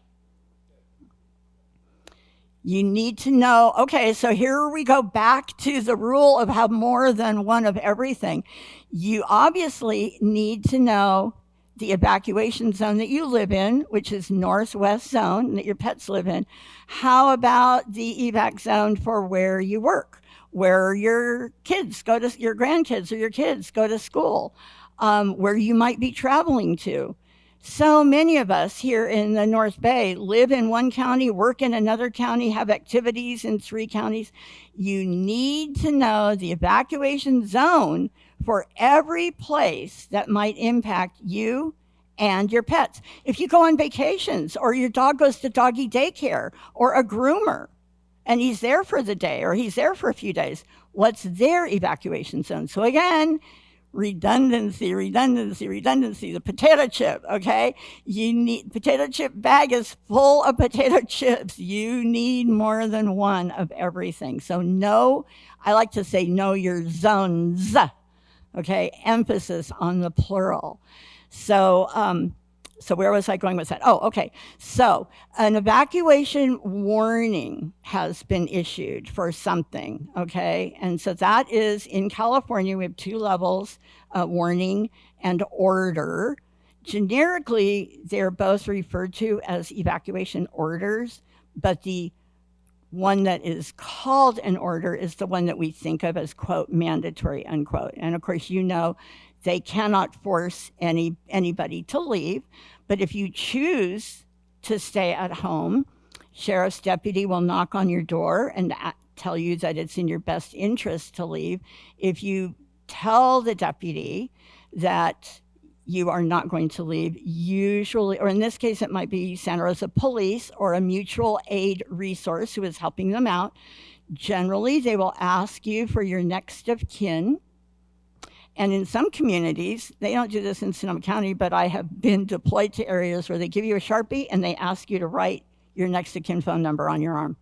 You need to know, okay, so here we go back to the rule of have more than one of everything. You obviously need to know the evacuation zone that you live in, which is Northwest Zone, that your pets live in. How about the evac zone for where you work, where your kids go to, your grandkids or your kids go to school, where you might be traveling to? So many of us here in the North Bay live in one county, work in another county, have activities in 3 counties. You need to know the evacuation zone for every place that might impact you and your pets. If you go on vacations or your dog goes to doggy daycare or a groomer and he's there for the day or he's there for a few days, what's their evacuation zone? So again, redundancy, the potato chip, okay? Potato chip bag is full of potato chips. You need more than one of everything. So I like to say know your zones, okay? Emphasis on the plural. So where was I going with that? Oh, okay. So an evacuation warning has been issued for something, okay? And so that is in California, we have 2 levels, warning and order. Generically, they're both referred to as evacuation orders, but the one that is called an order is the one that we think of as, quote, mandatory, unquote. And of course, you know, they cannot force anybody to leave. But if you choose to stay at home, sheriff's deputy will knock on your door and tell you that it's in your best interest to leave. If you tell the deputy that you are not going to leave, usually, or in this case, it might be Santa Rosa Police or a mutual aid resource who is helping them out. Generally, they will ask you for your next of kin. And in some communities, they don't do this in Sonoma County, but I have been deployed to areas where they give you a Sharpie and they ask you to write your next of kin phone number on your arm.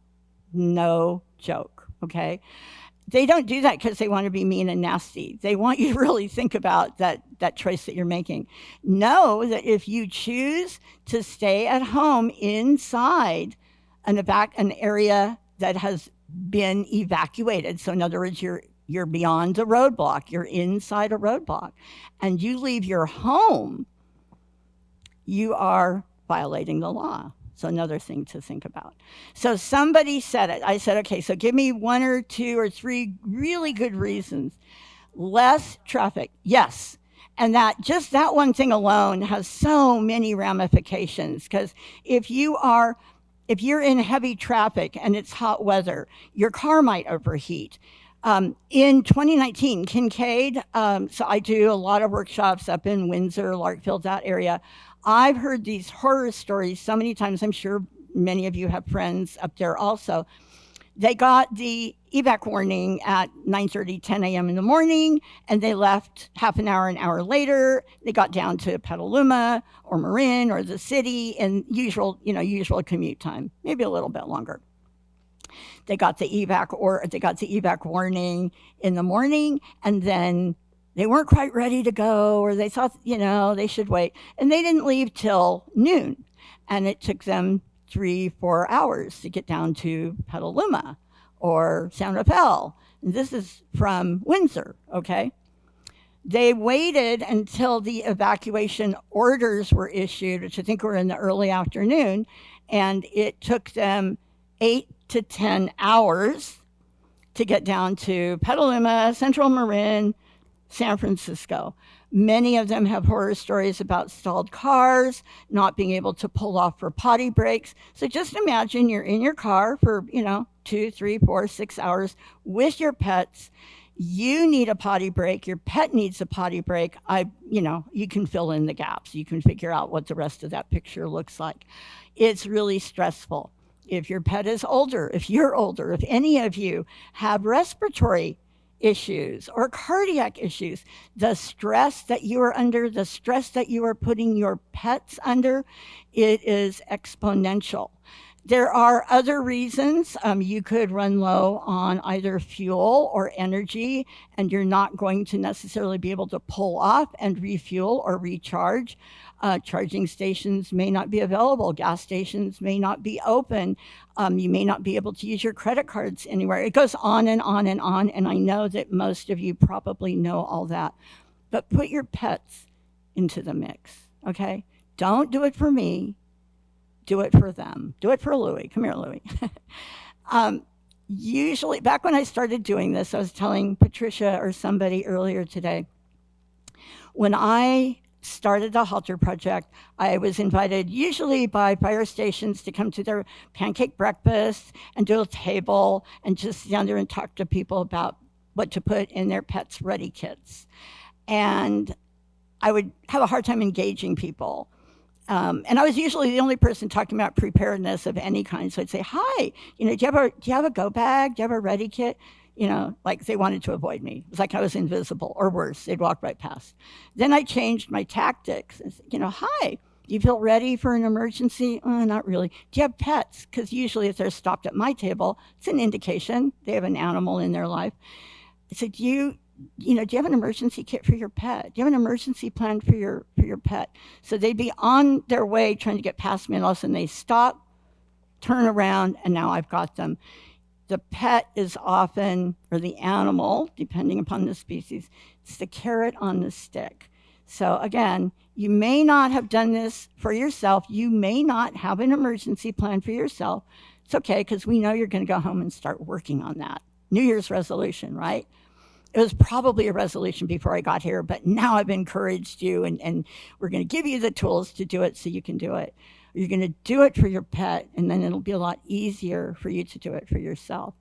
No joke, okay? They don't do that because they want to be mean and nasty. They want you to really think about that choice that you're making. Know that if you choose to stay at home inside an area that has been evacuated, so in other words, you're beyond a roadblock, you're inside a roadblock, and you leave your home, you are violating the law. So another thing to think about. So somebody said it. I said, okay, so give me 1 or 2 or 3 really good reasons. Less traffic, yes. And that just that one thing alone has so many ramifications, because if you're in heavy traffic and it's hot weather, your car might overheat. In 2019, Kincaid, so I do a lot of workshops up in Windsor, Larkfield, that area. I've heard these horror stories so many times. I'm sure many of you have friends up there also. They got the evac warning at 9:30, 10 a.m. in the morning, and they left half an hour later. They got down to Petaluma or Marin or the city in usual commute time, maybe a little bit longer. They got the evac warning in the morning, and then they weren't quite ready to go, or they thought, they should wait. And they didn't leave till noon. And it took them 3-4 hours to get down to Petaluma or San Rafael. And this is from Windsor, okay? They waited until the evacuation orders were issued, which I think were in the early afternoon, and it took them 8 to 10 hours to get down to Petaluma, Central Marin, San Francisco. Many of them have horror stories about stalled cars, not being able to pull off for potty breaks. So just imagine you're in your car for, 2, 3, 4, 6 hours with your pets. You need a potty break. Your pet needs a potty break. You can fill in the gaps. You can figure out what the rest of that picture looks like. It's really stressful. If your pet is older, if you're older, if any of you have respiratory issues or cardiac issues, the stress that you are under, the stress that you are putting your pets under, it is exponential. There are other reasons. You could run low on either fuel or energy, and you're not going to necessarily be able to pull off and refuel or recharge. Charging stations may not be available. Gas stations may not be open. You may not be able to use your credit cards anywhere. It goes on and on and on, and I know that most of you probably know all that. But put your pets into the mix, okay? Don't do it for me. Do it for them. Do it for Louie. Come here, Louie. Usually, back when I started doing this, I was telling Patricia or somebody earlier today, when I started the HALTER Project, I was invited usually by fire stations to come to their pancake breakfast and do a table and just sit down there and talk to people about what to put in their pets' ready kits. And I would have a hard time engaging people. And I was usually the only person talking about preparedness of any kind. So I'd say, hi, do you have a go bag? Do you have a ready kit? Like they wanted to avoid me. It was like I was invisible, or worse, they'd walk right past. Then I changed my tactics. And said, hi, do you feel ready for an emergency? Not really. Do you have pets? Because usually if they're stopped at my table, it's an indication they have an animal in their life. I said, do you have an emergency kit for your pet? Do you have an emergency plan for your pet? So they'd be on their way trying to get past me, and all of a sudden they stop, turn around, and now I've got them. The pet is often, or the animal, depending upon the species, it's the carrot on the stick. So again, you may not have done this for yourself. You may not have an emergency plan for yourself. It's okay, because we know you're going to go home and start working on that. New Year's resolution, right? It was probably a resolution before I got here, but now I've encouraged you, and we're going to give you the tools to do it so you can do it. You're going to do it for your pet, and then it'll be a lot easier for you to do it for yourself.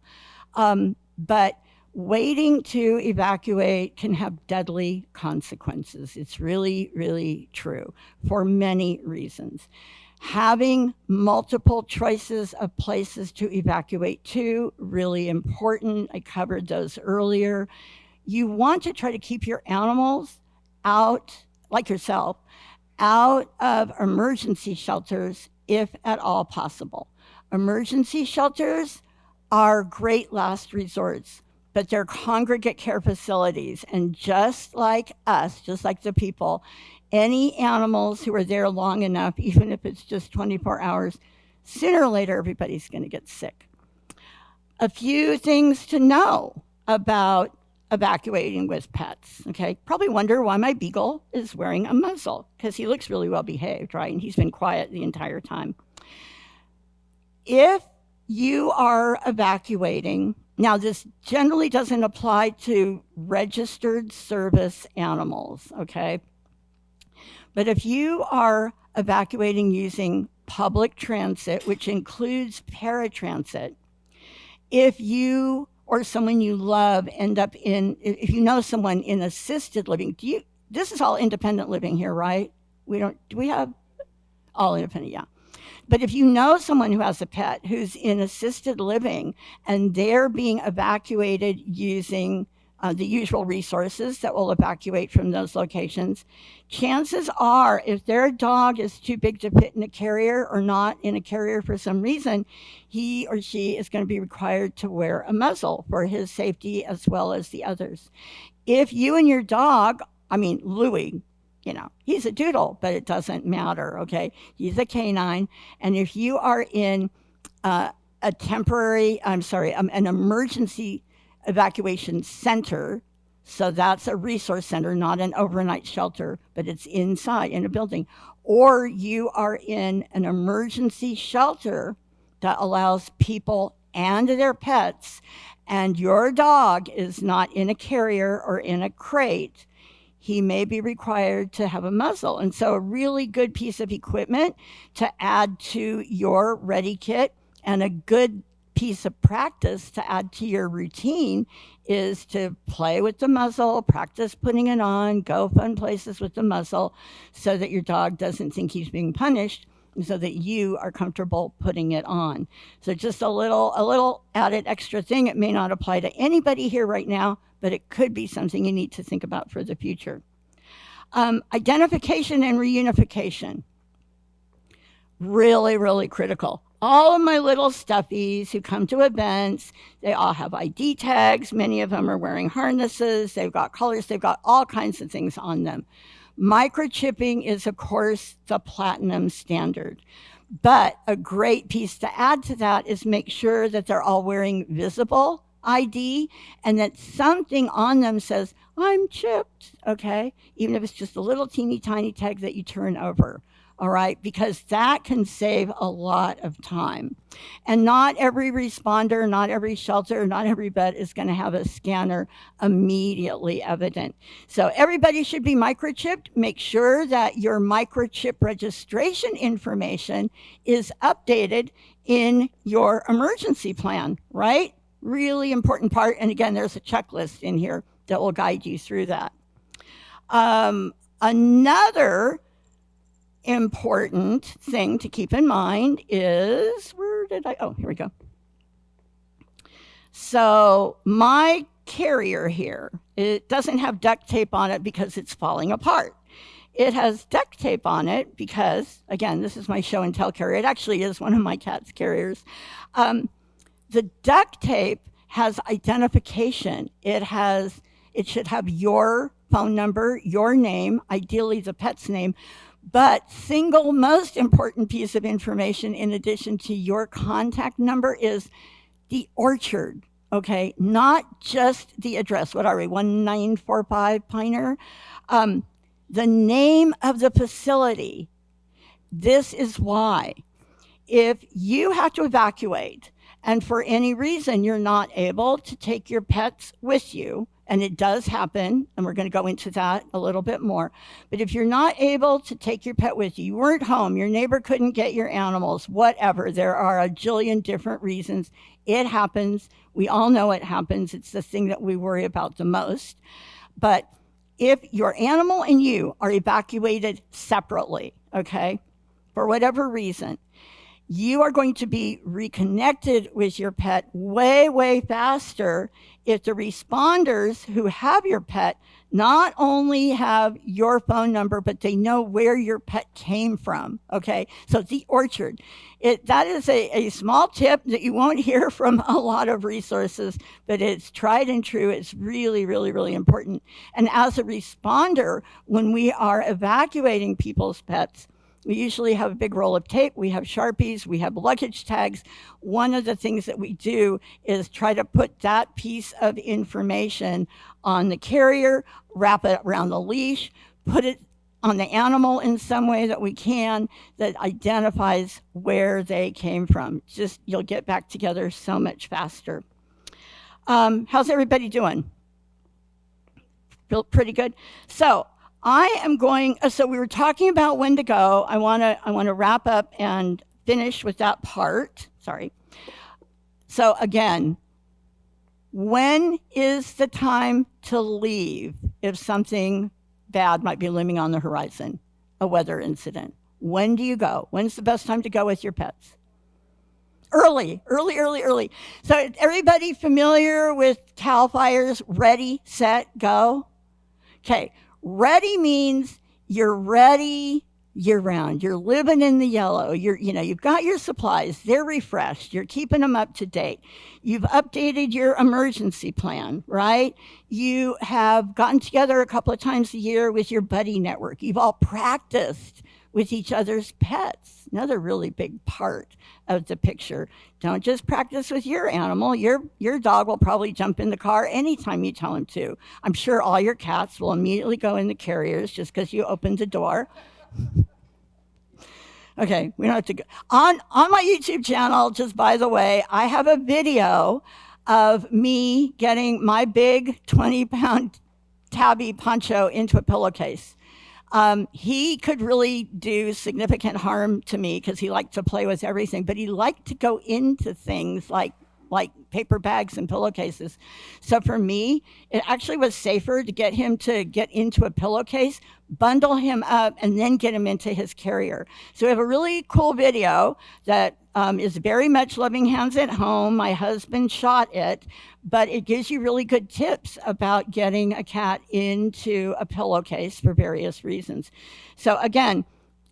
But waiting to evacuate can have deadly consequences. It's really, really true for many reasons. Having multiple choices of places to evacuate to, really important. I covered those earlier. You want to try to keep your animals out, like yourself, out of emergency shelters if at all possible. Emergency shelters are great last resorts, but they're congregate care facilities. And just like us, just like the people, any animals who are there long enough, even if it's just 24 hours, sooner or later, everybody's going to get sick. A few things to know about evacuating with pets, okay? Probably wonder why my beagle is wearing a muzzle, because he looks really well behaved, right? And he's been quiet the entire time. If you are evacuating, now this generally doesn't apply to registered service animals, okay? But if you are evacuating using public transit, which includes paratransit, if you or someone you love end up in, if you know someone in assisted living, this is all independent living here, right? Do we have all independent? Yeah. But if you know someone who has a pet who's in assisted living and they're being evacuated using the usual resources that will evacuate from those locations, chances are if their dog is too big to fit in a carrier or not in a carrier for some reason, he or she is going to be required to wear a muzzle for his safety as well as the others. If you and your dog, Louie, he's a doodle, but it doesn't matter, okay? He's a canine. And if you are in an emergency evacuation center, so that's a resource center, not an overnight shelter, but it's inside in a building, or you are in an emergency shelter that allows people and their pets, and your dog is not in a carrier or in a crate, he may be required to have a muzzle. And so a really good piece of equipment to add to your Ready kit and a good piece of practice to add to your routine is to play with the muzzle, practice putting it on, go fun places with the muzzle so that your dog doesn't think he's being punished, and so that you are comfortable putting it on. So just a little added extra thing. It may not apply to anybody here right now, but it could be something you need to think about for the future. Identification and reunification. Really, really critical. All of my little stuffies who come to events, they all have ID tags. Many of them are wearing harnesses. They've got collars. They've got all kinds of things on them. Microchipping is, of course, the platinum standard. But a great piece to add to that is make sure that they're all wearing visible ID and that something on them says, I'm chipped, okay? Even if it's just a little teeny tiny tag that you turn over. All right, because that can save a lot of time. And not every responder, not every shelter, not every vet is going to have a scanner immediately evident. So everybody should be microchipped. Make sure that your microchip registration information is updated in your emergency plan, right? Really important part. And again, there's a checklist in here that will guide you through that. Another important thing to keep in mind is, here we go. So my carrier here, it doesn't have duct tape on it because it's falling apart. It has duct tape on it because, again, this is my show and tell carrier. It actually is one of my cat's carriers. The duct tape has identification. It should have your phone number, your name, ideally the pet's name. But single most important piece of information in addition to your contact number is the orchard, okay? Not just the address. What are we, 1945 Pioneer? The name of the facility. This is why. If you have to evacuate and for any reason you're not able to take your pets with you, and it does happen, and we're going to go into that a little bit more. But if you're not able to take your pet with you, you weren't home, your neighbor couldn't get your animals, whatever, there are a jillion different reasons. It happens. We all know it happens. It's the thing that we worry about the most. But if your animal and you are evacuated separately, okay, for whatever reason, you are going to be reconnected with your pet way, way faster if the responders who have your pet not only have your phone number, but they know where your pet came from, okay? So the orchard, that is a small tip that you won't hear from a lot of resources, but it's tried and true. It's really, really, really important. And as a responder, when we are evacuating people's pets, We usually have a big roll of tape. We have Sharpies. We have luggage tags. One of the things that we do is try to put that piece of information on the carrier, wrap it around the leash, put it on the animal in some way that we can that identifies where they came from. Just you'll get back together so much faster. How's everybody doing? Feel pretty good? So I am going, so we were talking about when to go. I want to wrap up and finish with that part. Sorry. So again, when is the time to leave if something bad might be looming on the horizon, a weather incident? When do you go? When's the best time to go with your pets? Early. So everybody familiar with CAL FIRE's ready, set, go? Okay. Ready means you're ready year round. You're living in the yellow. You've got your supplies. They're refreshed. You're keeping them up to date. You've updated your emergency plan, right? You have gotten together a couple of times a year with your buddy network. You've all practiced with each other's pets. Another really big part of the picture. Don't just practice with your animal. Your dog will probably jump in the car anytime you tell him to. I'm sure all your cats will immediately go in the carriers just because you opened the door. Okay, we don't have to go. On my YouTube channel, just by the way, I have a video of me getting my big 20-pound tabby Poncho into a pillowcase. He could really do significant harm to me because he liked to play with everything, but he liked to go into things like paper bags and pillowcases. So for me, it actually was safer to get him to get into a pillowcase, bundle him up, and then get him into his carrier. So we have a really cool video that is very much Loving Hands at Home. My husband shot it, but it gives you really good tips about getting a cat into a pillowcase for various reasons. So again,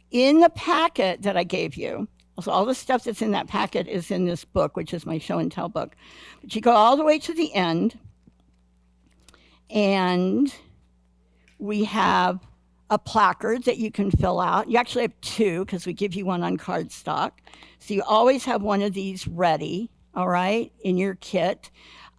in the packet that I gave you, so all the stuff that's in that packet is in this book, which is my show and tell book. But you go all the way to the end, and we have a placard that you can fill out. You actually have two because we give you one on cardstock. So you always have one of these ready, all right, in your kit.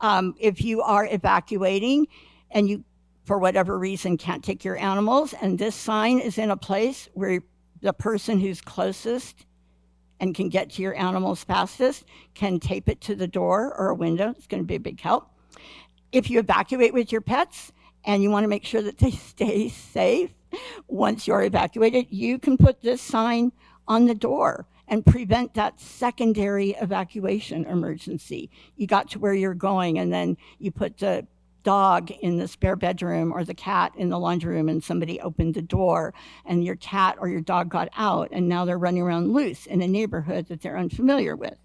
If you are evacuating and you, for whatever reason, can't take your animals, and this sign is in a place where the person who's closest and can get to your animals fastest can tape it to the door or a window. It's going to be a big help. If you evacuate with your pets and you want to make sure that they stay safe once you're evacuated, you can put this sign on the door and prevent that secondary evacuation emergency. You got to where you're going, and then you put the dog in the spare bedroom or the cat in the laundry room, and somebody opened the door and your cat or your dog got out, and now they're running around loose in a neighborhood that they're unfamiliar with.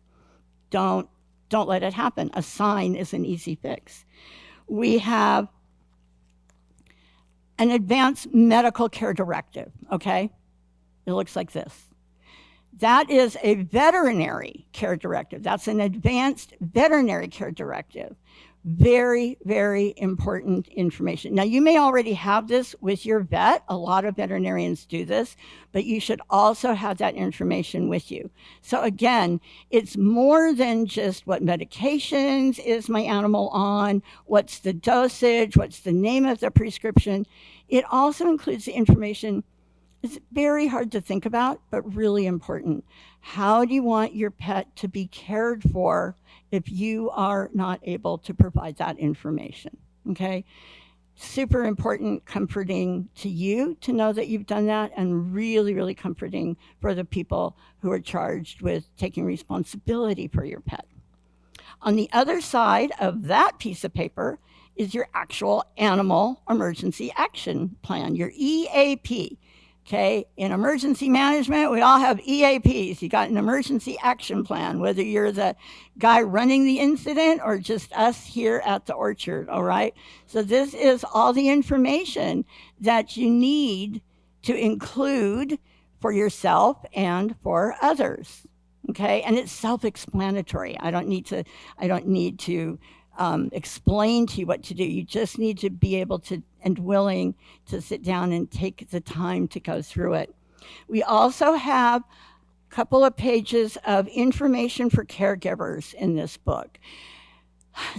Don't let it happen. A sign is an easy fix. We have an advanced medical care directive, okay? It looks like this. That is a veterinary care directive. That's an advanced veterinary care directive. Very, very important information. Now, you may already have this with your vet. A lot of veterinarians do this, but you should also have that information with you. So again, it's more than just what medications is my animal on, what's the dosage, what's the name of the prescription. It also includes the information. It's very hard to think about, but really important. How do you want your pet to be cared for if you are not able to provide that information? Okay? Super important, comforting to you to know that you've done that, and really, really comforting for the people who are charged with taking responsibility for your pet. On the other side of that piece of paper is your actual animal emergency action plan, your EAP. Okay, in emergency management, we all have EAPs. You got an emergency action plan, whether you're the guy running the incident or just us here at the orchard, all right? So this is all the information that you need to include for yourself and for others, okay? And it's self-explanatory. I don't need to explain to you what to do. You just need to be able to and willing to sit down and take the time to go through it. We also have a couple of pages of information for caregivers in this book.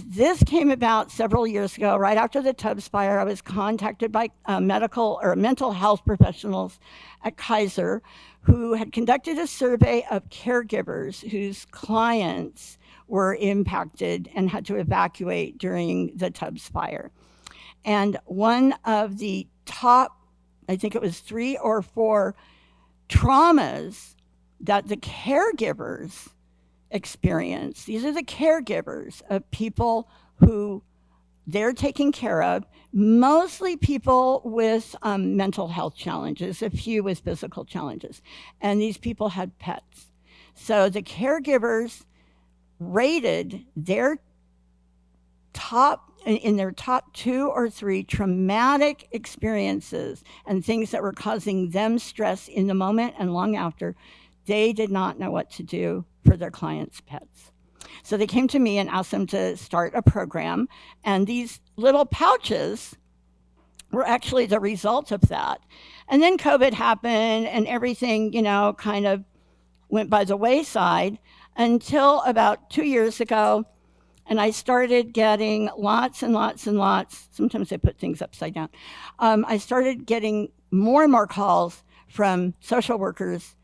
This came about several years ago, right after the Tubbs fire. I was contacted by medical or mental health professionals at Kaiser who had conducted a survey of caregivers whose clients were impacted and had to evacuate during the Tubbs fire. And one of the top, I think it was 3 or 4 traumas that the caregivers experience. These are the caregivers of people who they're taking care of, mostly people with mental health challenges, a few with physical challenges. And these people had pets. So the caregivers rated their in their top 2 or 3 traumatic experiences and things that were causing them stress in the moment and long after. They did not know what to do for their clients' pets. So they came to me and asked them to start a program. And these little pouches were actually the result of that. And then COVID happened and everything, kind of went by the wayside until about 2 years ago. And I started getting lots and lots and lots. Sometimes I put things upside down. I started getting more and more calls from social workers,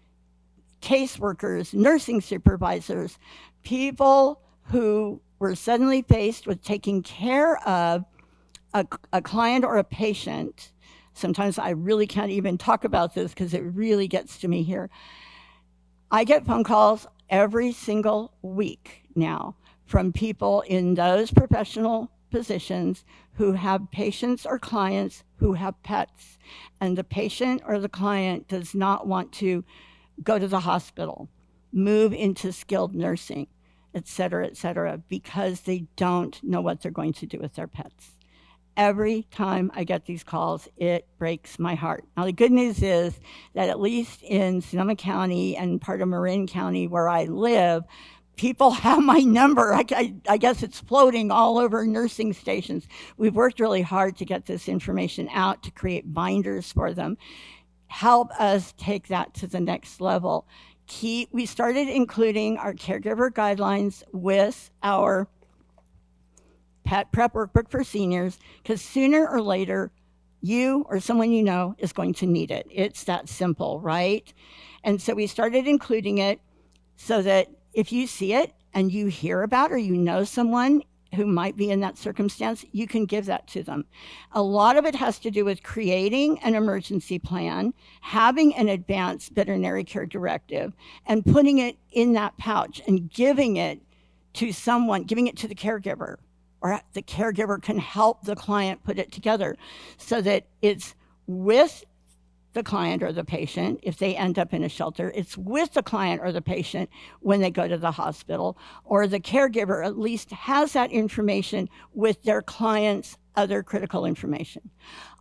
caseworkers, nursing supervisors, people who were suddenly faced with taking care of a client or a patient. Sometimes I really can't even talk about this because it really gets to me here. I get phone calls every single week now from people in those professional positions who have patients or clients who have pets, and the patient or the client does not want to go to the hospital, move into skilled nursing, et cetera, because they don't know what they're going to do with their pets. Every time I get these calls, it breaks my heart. Now, the good news is that at least in Sonoma County and part of Marin County where I live, people have my number. I guess it's floating all over nursing stations. We've worked really hard to get this information out, to create binders for them. Help us take that to the next level. We started including our caregiver guidelines with our pet prep workbook for seniors, because sooner or later, you or someone you know is going to need it. It's that simple, right? And so we started including it so that if you see it and you hear about or you know someone who might be in that circumstance, you can give that to them. A lot of it has to do with creating an emergency plan, having an advanced veterinary care directive, and putting it in that pouch and giving it to someone, giving it to the caregiver, or the caregiver can help the client put it together so that it's with the client or the patient. If they end up in a shelter, it's with the client or the patient when they go to the hospital, or the caregiver at least has that information with their client's other critical information.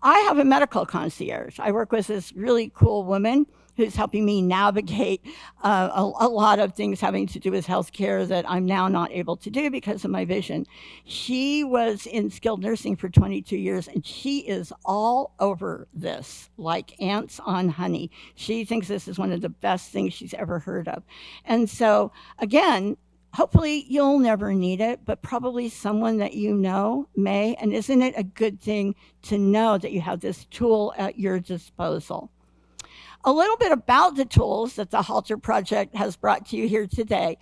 I have a medical concierge. I work with this really cool woman who's helping me navigate a lot of things having to do with healthcare that I'm now not able to do because of my vision. She was in skilled nursing for 22 years, and she is all over this like ants on honey. She thinks this is one of the best things she's ever heard of. And so, again, hopefully you'll never need it, but probably someone that you know may. And isn't it a good thing to know that you have this tool at your disposal? A little bit about the tools that the HALTER Project has brought to you here today.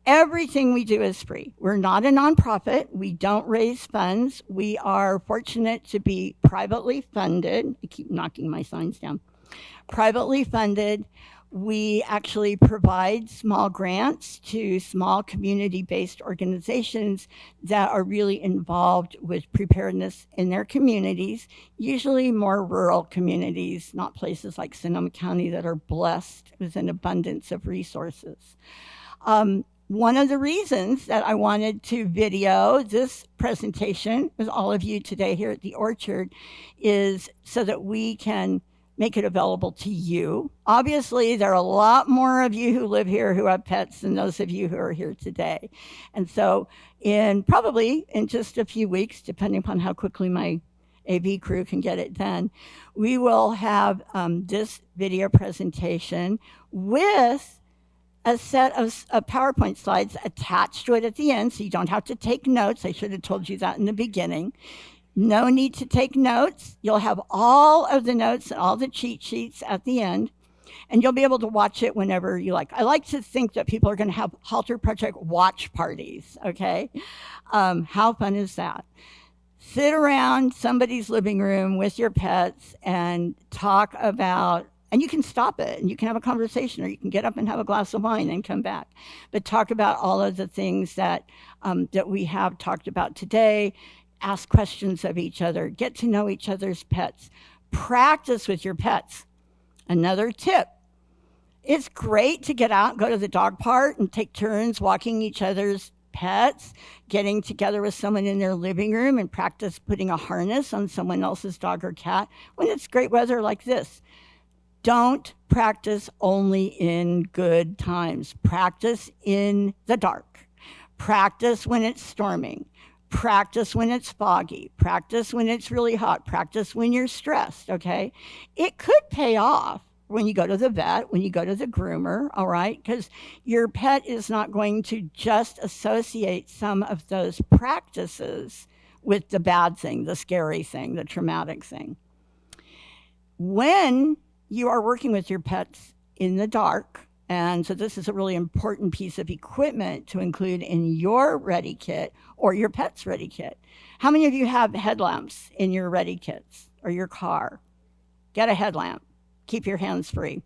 Everything we do is free. We're not a nonprofit. We don't raise funds. We are fortunate to be privately funded. I keep knocking my signs down. Privately funded. We actually provide small grants to small community-based organizations that are really involved with preparedness in their communities, usually more rural communities, not places like Sonoma County that are blessed with an abundance of resources. One of the reasons that I wanted to video this presentation with all of you today here at the Orchard is so that we can make it available to you. Obviously, there are a lot more of you who live here who have pets than those of you who are here today. And so probably in just a few weeks, depending upon how quickly my AV crew can get it done. We will have this video presentation with a set of PowerPoint slides attached to it at the end, so you don't have to take notes. I should have told you that in the beginning. No need to take notes. You'll have all of the notes and all the cheat sheets at the end, and you'll be able to watch it whenever you like. I like to think that people are going to have HALTER Project watch parties, okay? How fun is that? Sit around somebody's living room with your pets and talk about, and you can stop it and you can have a conversation, or you can get up and have a glass of wine and come back. But talk about all of the things that we have talked about today. Ask questions of each other. Get to know each other's pets. Practice with your pets. Another tip. It's great to get out, go to the dog park and take turns walking each other's pets, getting together with someone in their living room and practice putting a harness on someone else's dog or cat when it's great weather like this. Don't practice only in good times. Practice in the dark. Practice when it's storming. Practice when it's foggy. Practice when it's really hot. Practice when you're stressed, okay? It could pay off when you go to the vet, when you go to the groomer, all right? Because your pet is not going to just associate some of those practices with the bad thing, the scary thing, the traumatic thing. When you are working with your pets in the dark, and so this is a really important piece of equipment to include in your Ready Kit or your pet's Ready Kit. How many of you have headlamps in your Ready Kits or your car? Get a headlamp. Keep your hands free.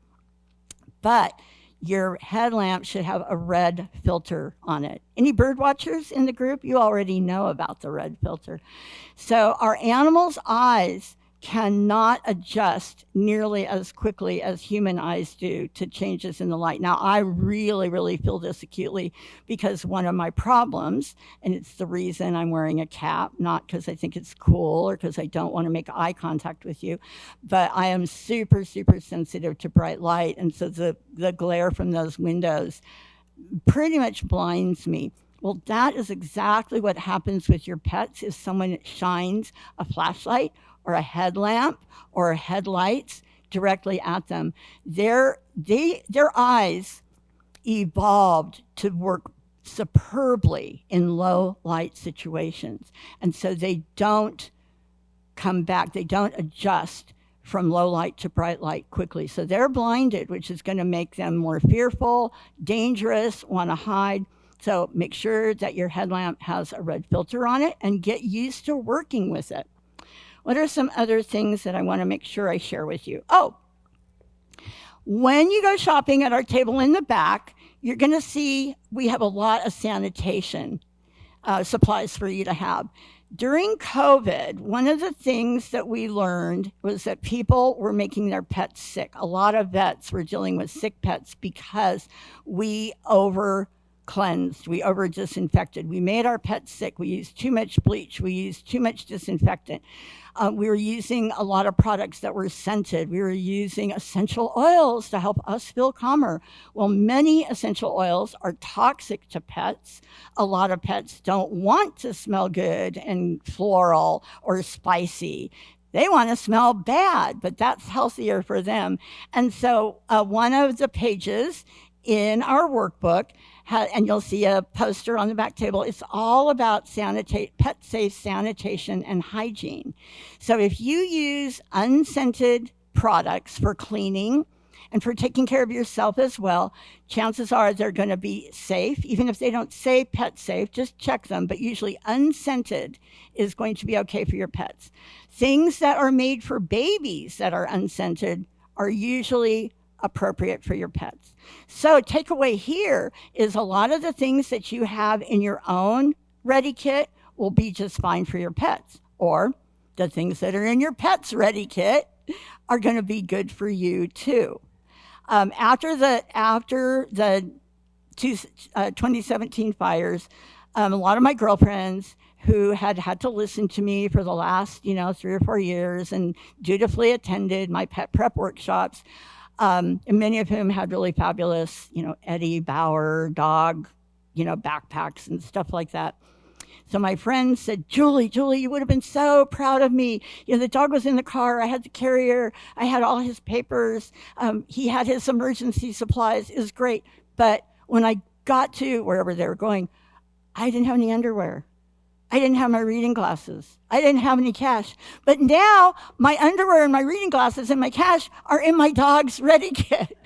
But your headlamp should have a red filter on it. Any bird watchers in the group? You already know about the red filter. So our animals' eyes cannot adjust nearly as quickly as human eyes do to changes in the light. Now, I really, really feel this acutely because one of my problems, and it's the reason I'm wearing a cap, not because I think it's cool or because I don't want to make eye contact with you, but I am super, super sensitive to bright light. And so the glare from those windows pretty much blinds me. Well, that is exactly what happens with your pets if someone shines a flashlight or a headlamp or headlights directly at them. Their eyes evolved to work superbly in low light situations. And so they don't come back, they don't adjust from low light to bright light quickly. So they're blinded, which is going to make them more fearful, dangerous, want to hide. So make sure that your headlamp has a red filter on it and get used to working with it. What are some other things that I want to make sure I share with you? Oh, when you go shopping at our table in the back, you're going to see we have a lot of sanitation supplies for you to have. During COVID, one of the things that we learned was that people were making their pets sick. A lot of vets were dealing with sick pets because we over-cleansed, we over-disinfected. We made our pets sick. We used too much bleach. We used too much disinfectant. We were using a lot of products that were scented. We were using essential oils to help us feel calmer. Well, many essential oils are toxic to pets. A lot of pets don't want to smell good and floral or spicy. They want to smell bad, but that's healthier for them. And so one of the pages in our workbook, and you'll see a poster on the back table, it's all about pet safe sanitation and hygiene. So if you use unscented products for cleaning and for taking care of yourself as well, chances are they're going to be safe. Even if they don't say pet safe, just check them. But usually unscented is going to be okay for your pets. Things that are made for babies that are unscented are usually appropriate for your pets. So takeaway here is a lot of the things that you have in your own Ready Kit will be just fine for your pets, or the things that are in your pet's Ready Kit are going to be good for you too. After the 2017 fires, a lot of my girlfriends who had to listen to me for the last 3 or 4 years and dutifully attended my pet prep workshops, and many of whom had really fabulous, Eddie Bauer dog, backpacks and stuff like that. So my friend said, Julie, you would have been so proud of me. The dog was in the car. I had the carrier. I had all his papers. He had his emergency supplies. It was great. But when I got to wherever they were going, I didn't have any underwear. I didn't have my reading glasses. I didn't have any cash. But now my underwear and my reading glasses and my cash are in my dog's ready kit.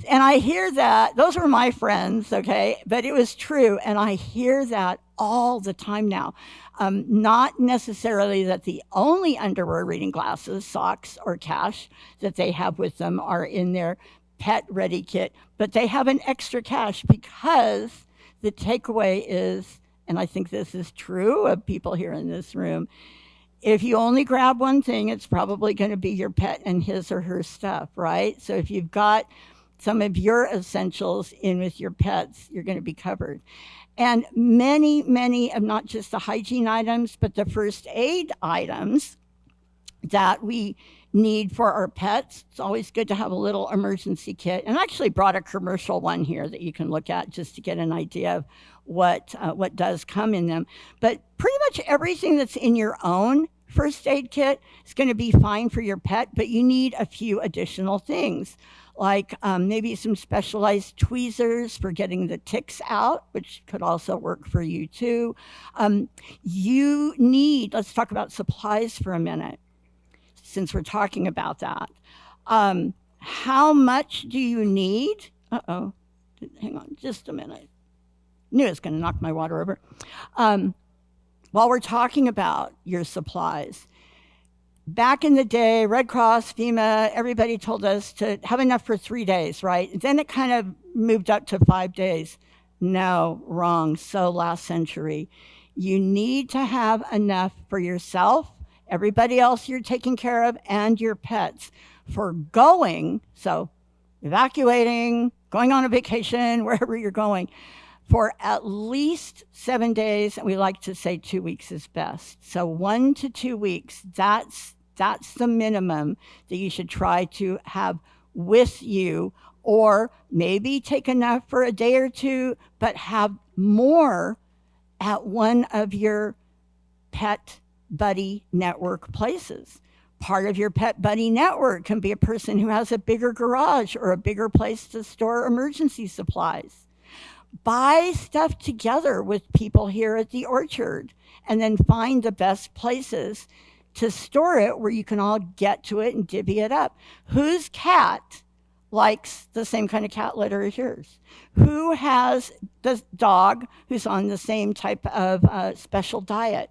And I hear that. Those were my friends, okay? But it was true. And I hear that all the time now. Not necessarily that the only underwear, reading glasses, socks, or cash that they have with them are in their pet ready kit, but they have an extra cash because the takeaway is, and I think this is true of people here in this room, if you only grab one thing, it's probably going to be your pet and his or her stuff, right? So if you've got some of your essentials in with your pets, you're going to be covered. And many of not just the hygiene items, but the first aid items that we need for our pets. It's always good to have a little emergency kit. And I actually brought a commercial one here that you can look at just to get an idea of what does come in them. But pretty much everything that's in your own first aid kit is going to be fine for your pet, but you need a few additional things, like maybe some specialized tweezers for getting the ticks out, which could also work for you too. You need, let's talk about supplies for a minute, since we're talking about that. How much do you need? Uh-oh, hang on just a minute. Knew it was going to knock my water over. While we're talking about your supplies, back in the day, Red Cross, FEMA, everybody told us to have enough for 3 days, right? Then it kind of moved up to 5 days. No, wrong. So last century. You need to have enough for yourself, everybody else you're taking care of, and your pets for going, so evacuating, going on a vacation, wherever you're going, for at least 7 days, and we like to say 2 weeks is best. So 1 to 2 weeks, that's the minimum that you should try to have with you, or maybe take enough for a day or two, but have more at one of your pet buddy network places. Part of your pet buddy network can be a person who has a bigger garage or a bigger place to store emergency supplies. Buy stuff together with people here at the orchard and then find the best places to store it where you can all get to it and divvy it up. Whose cat likes the same kind of cat litter as yours? Who has the dog who's on the same type of special diet?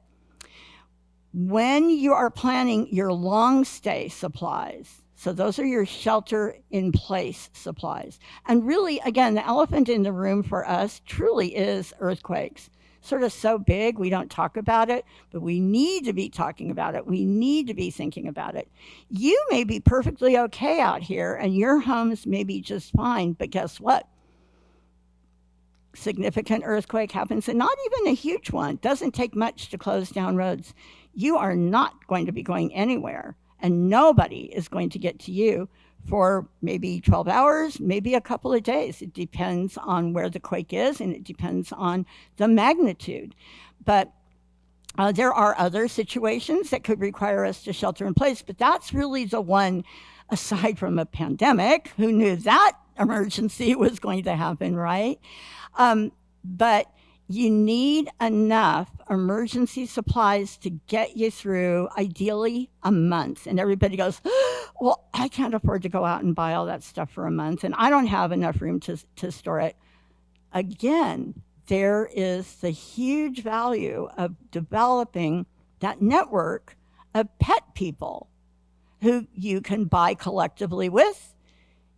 When you are planning your long stay supplies, so those are your shelter in place supplies. And really, again, the elephant in the room for us truly is earthquakes. Sort of so big, we don't talk about it, but we need to be talking about it. We need to be thinking about it. You may be perfectly okay out here and your homes may be just fine, but guess what? Significant earthquake happens, and not even a huge one. Doesn't take much to close down roads. You are not going to be going anywhere, and nobody is going to get to you for maybe 12 hours, maybe a couple of days. It depends on where the quake is, and it depends on the magnitude. But there are other situations that could require us to shelter in place, but that's really the one, aside from a pandemic, who knew that emergency was going to happen, right? But you need enough emergency supplies to get you through, ideally, a month. And everybody goes, well, I can't afford to go out and buy all that stuff for a month, and I don't have enough room to store it. Again, there is the huge value of developing that network of pet people who you can buy collectively with.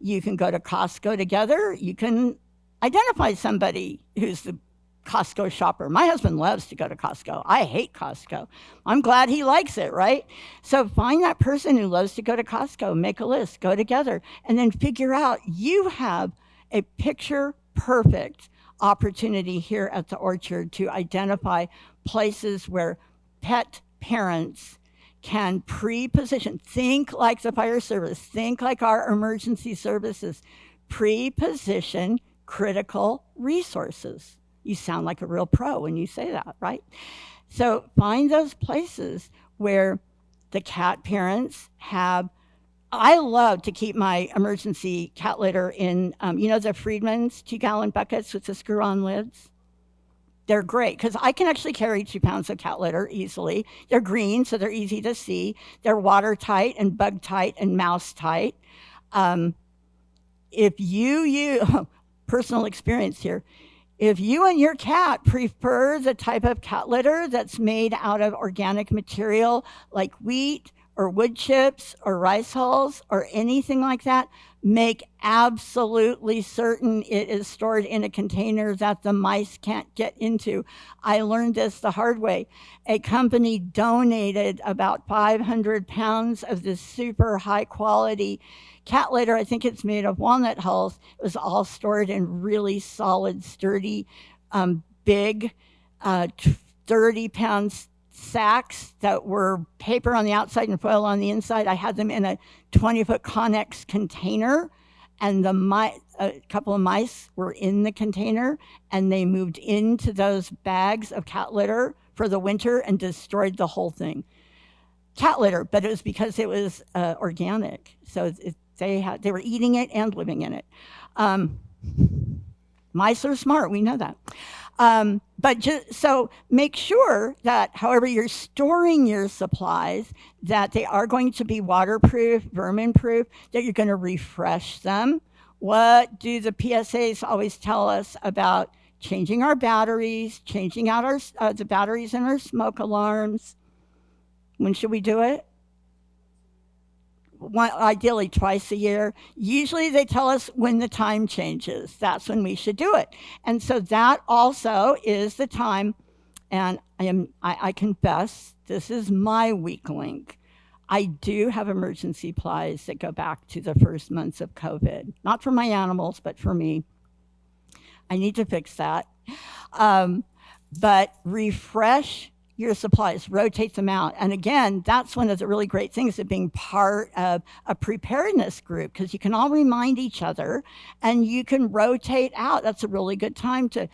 You can go to Costco together. You can identify somebody who's the Costco shopper. My husband loves to go to Costco. I hate Costco. I'm glad he likes it, right? So find that person who loves to go to Costco, make a list, go together, and then figure out you have a picture perfect opportunity here at the orchard to identify places where pet parents can pre-position. Think like the fire service, think like our emergency services, pre-position critical resources. You sound like a real pro when you say that, right? So find those places where the cat parents have. I love to keep my emergency cat litter in, the Friedman's 2-gallon buckets with the screw on lids. They're great because I can actually carry 2 pounds of cat litter easily. They're green, so they're easy to see. They're watertight and bug tight and mouse tight. Um, if you personal experience here, if you and your cat prefer the type of cat litter that's made out of organic material like wheat or wood chips or rice hulls or anything like that, make absolutely certain it is stored in a container that the mice can't get into. I learned this the hard way. A company donated about 500 pounds of this super high quality cat litter. I think it's made of walnut hulls. It was all stored in really solid, sturdy, big 30-pound sacks that were paper on the outside and foil on the inside. I had them in a 20-foot Connex container, and a couple of mice were in the container, and they moved into those bags of cat litter for the winter and destroyed the whole thing. Cat litter, but it was because it was organic. So they were eating it and living in it. Mice are smart, we know that. So make sure that however you're storing your supplies, that they are going to be waterproof, vermin-proof, that you're going to refresh them. What do the PSAs always tell us about changing our batteries, changing out the batteries in our smoke alarms? When should we do it? Ideally twice a year. Usually they tell us when the time changes. That's when we should do it. And so that also is the time, and I confess, this is my weak link. I do have emergency supplies that go back to the first months of COVID. Not for my animals, but for me. I need to fix that. But refresh your supplies, rotate them out. And again, that's one of the really great things of being part of a preparedness group, because you can all remind each other and you can rotate out. That's a really good time to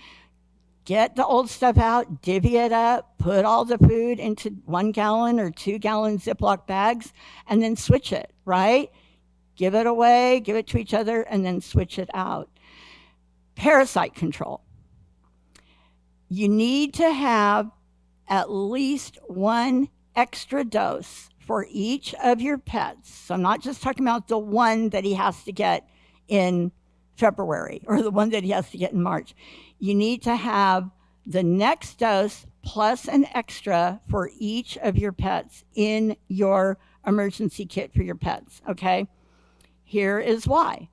get the old stuff out, divvy it up, put all the food into 1-gallon or 2-gallon Ziploc bags, and then switch it, right? Give it away, give it to each other, and then switch it out. Parasite control. You need to have at least one extra dose for each of your pets. So I'm not just talking about the one that he has to get in February or the one that he has to get in March. You need to have the next dose plus an extra for each of your pets in your emergency kit for your pets, okay? Here is why.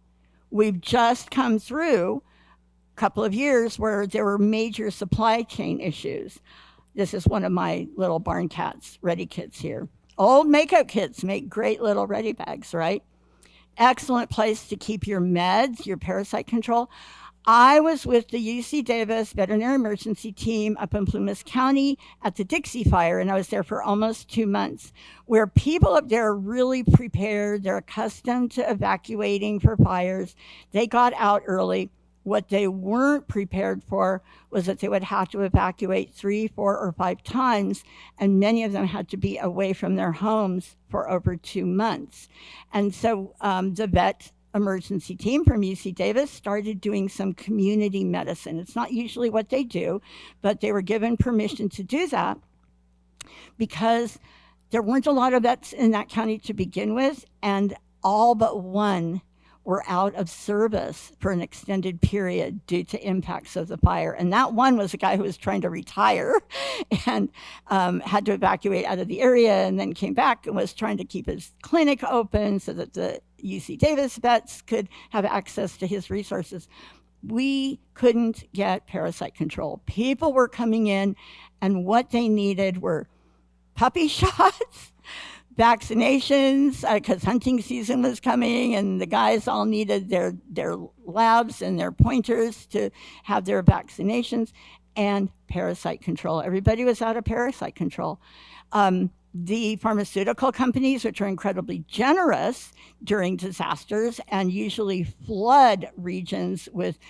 We've just come through a couple of years where there were major supply chain issues. This is one of my little barn cats, ready kits here. Old makeup kits make great little ready bags, right? Excellent place to keep your meds, your parasite control. I was with the UC Davis Veterinary Emergency Team up in Plumas County at the Dixie Fire, and I was there for almost 2 months, where people up there are really prepared. They're accustomed to evacuating for fires. They got out early. What they weren't prepared for was that they would have to evacuate 3, 4, or 5 times, and many of them had to be away from their homes for over 2 months. And so the vet emergency team from UC Davis started doing some community medicine. It's not usually what they do, but they were given permission to do that because there weren't a lot of vets in that county to begin with, and all but one were out of service for an extended period due to impacts of the fire. And that one was a guy who was trying to retire and had to evacuate out of the area, and then came back and was trying to keep his clinic open so that the UC Davis vets could have access to his resources. We couldn't get parasite control. People were coming in, and what they needed were puppy shots, vaccinations, because hunting season was coming, and the guys all needed their labs and their pointers to have their vaccinations, and parasite control. Everybody was out of parasite control. The pharmaceutical companies, which are incredibly generous during disasters and usually flood regions with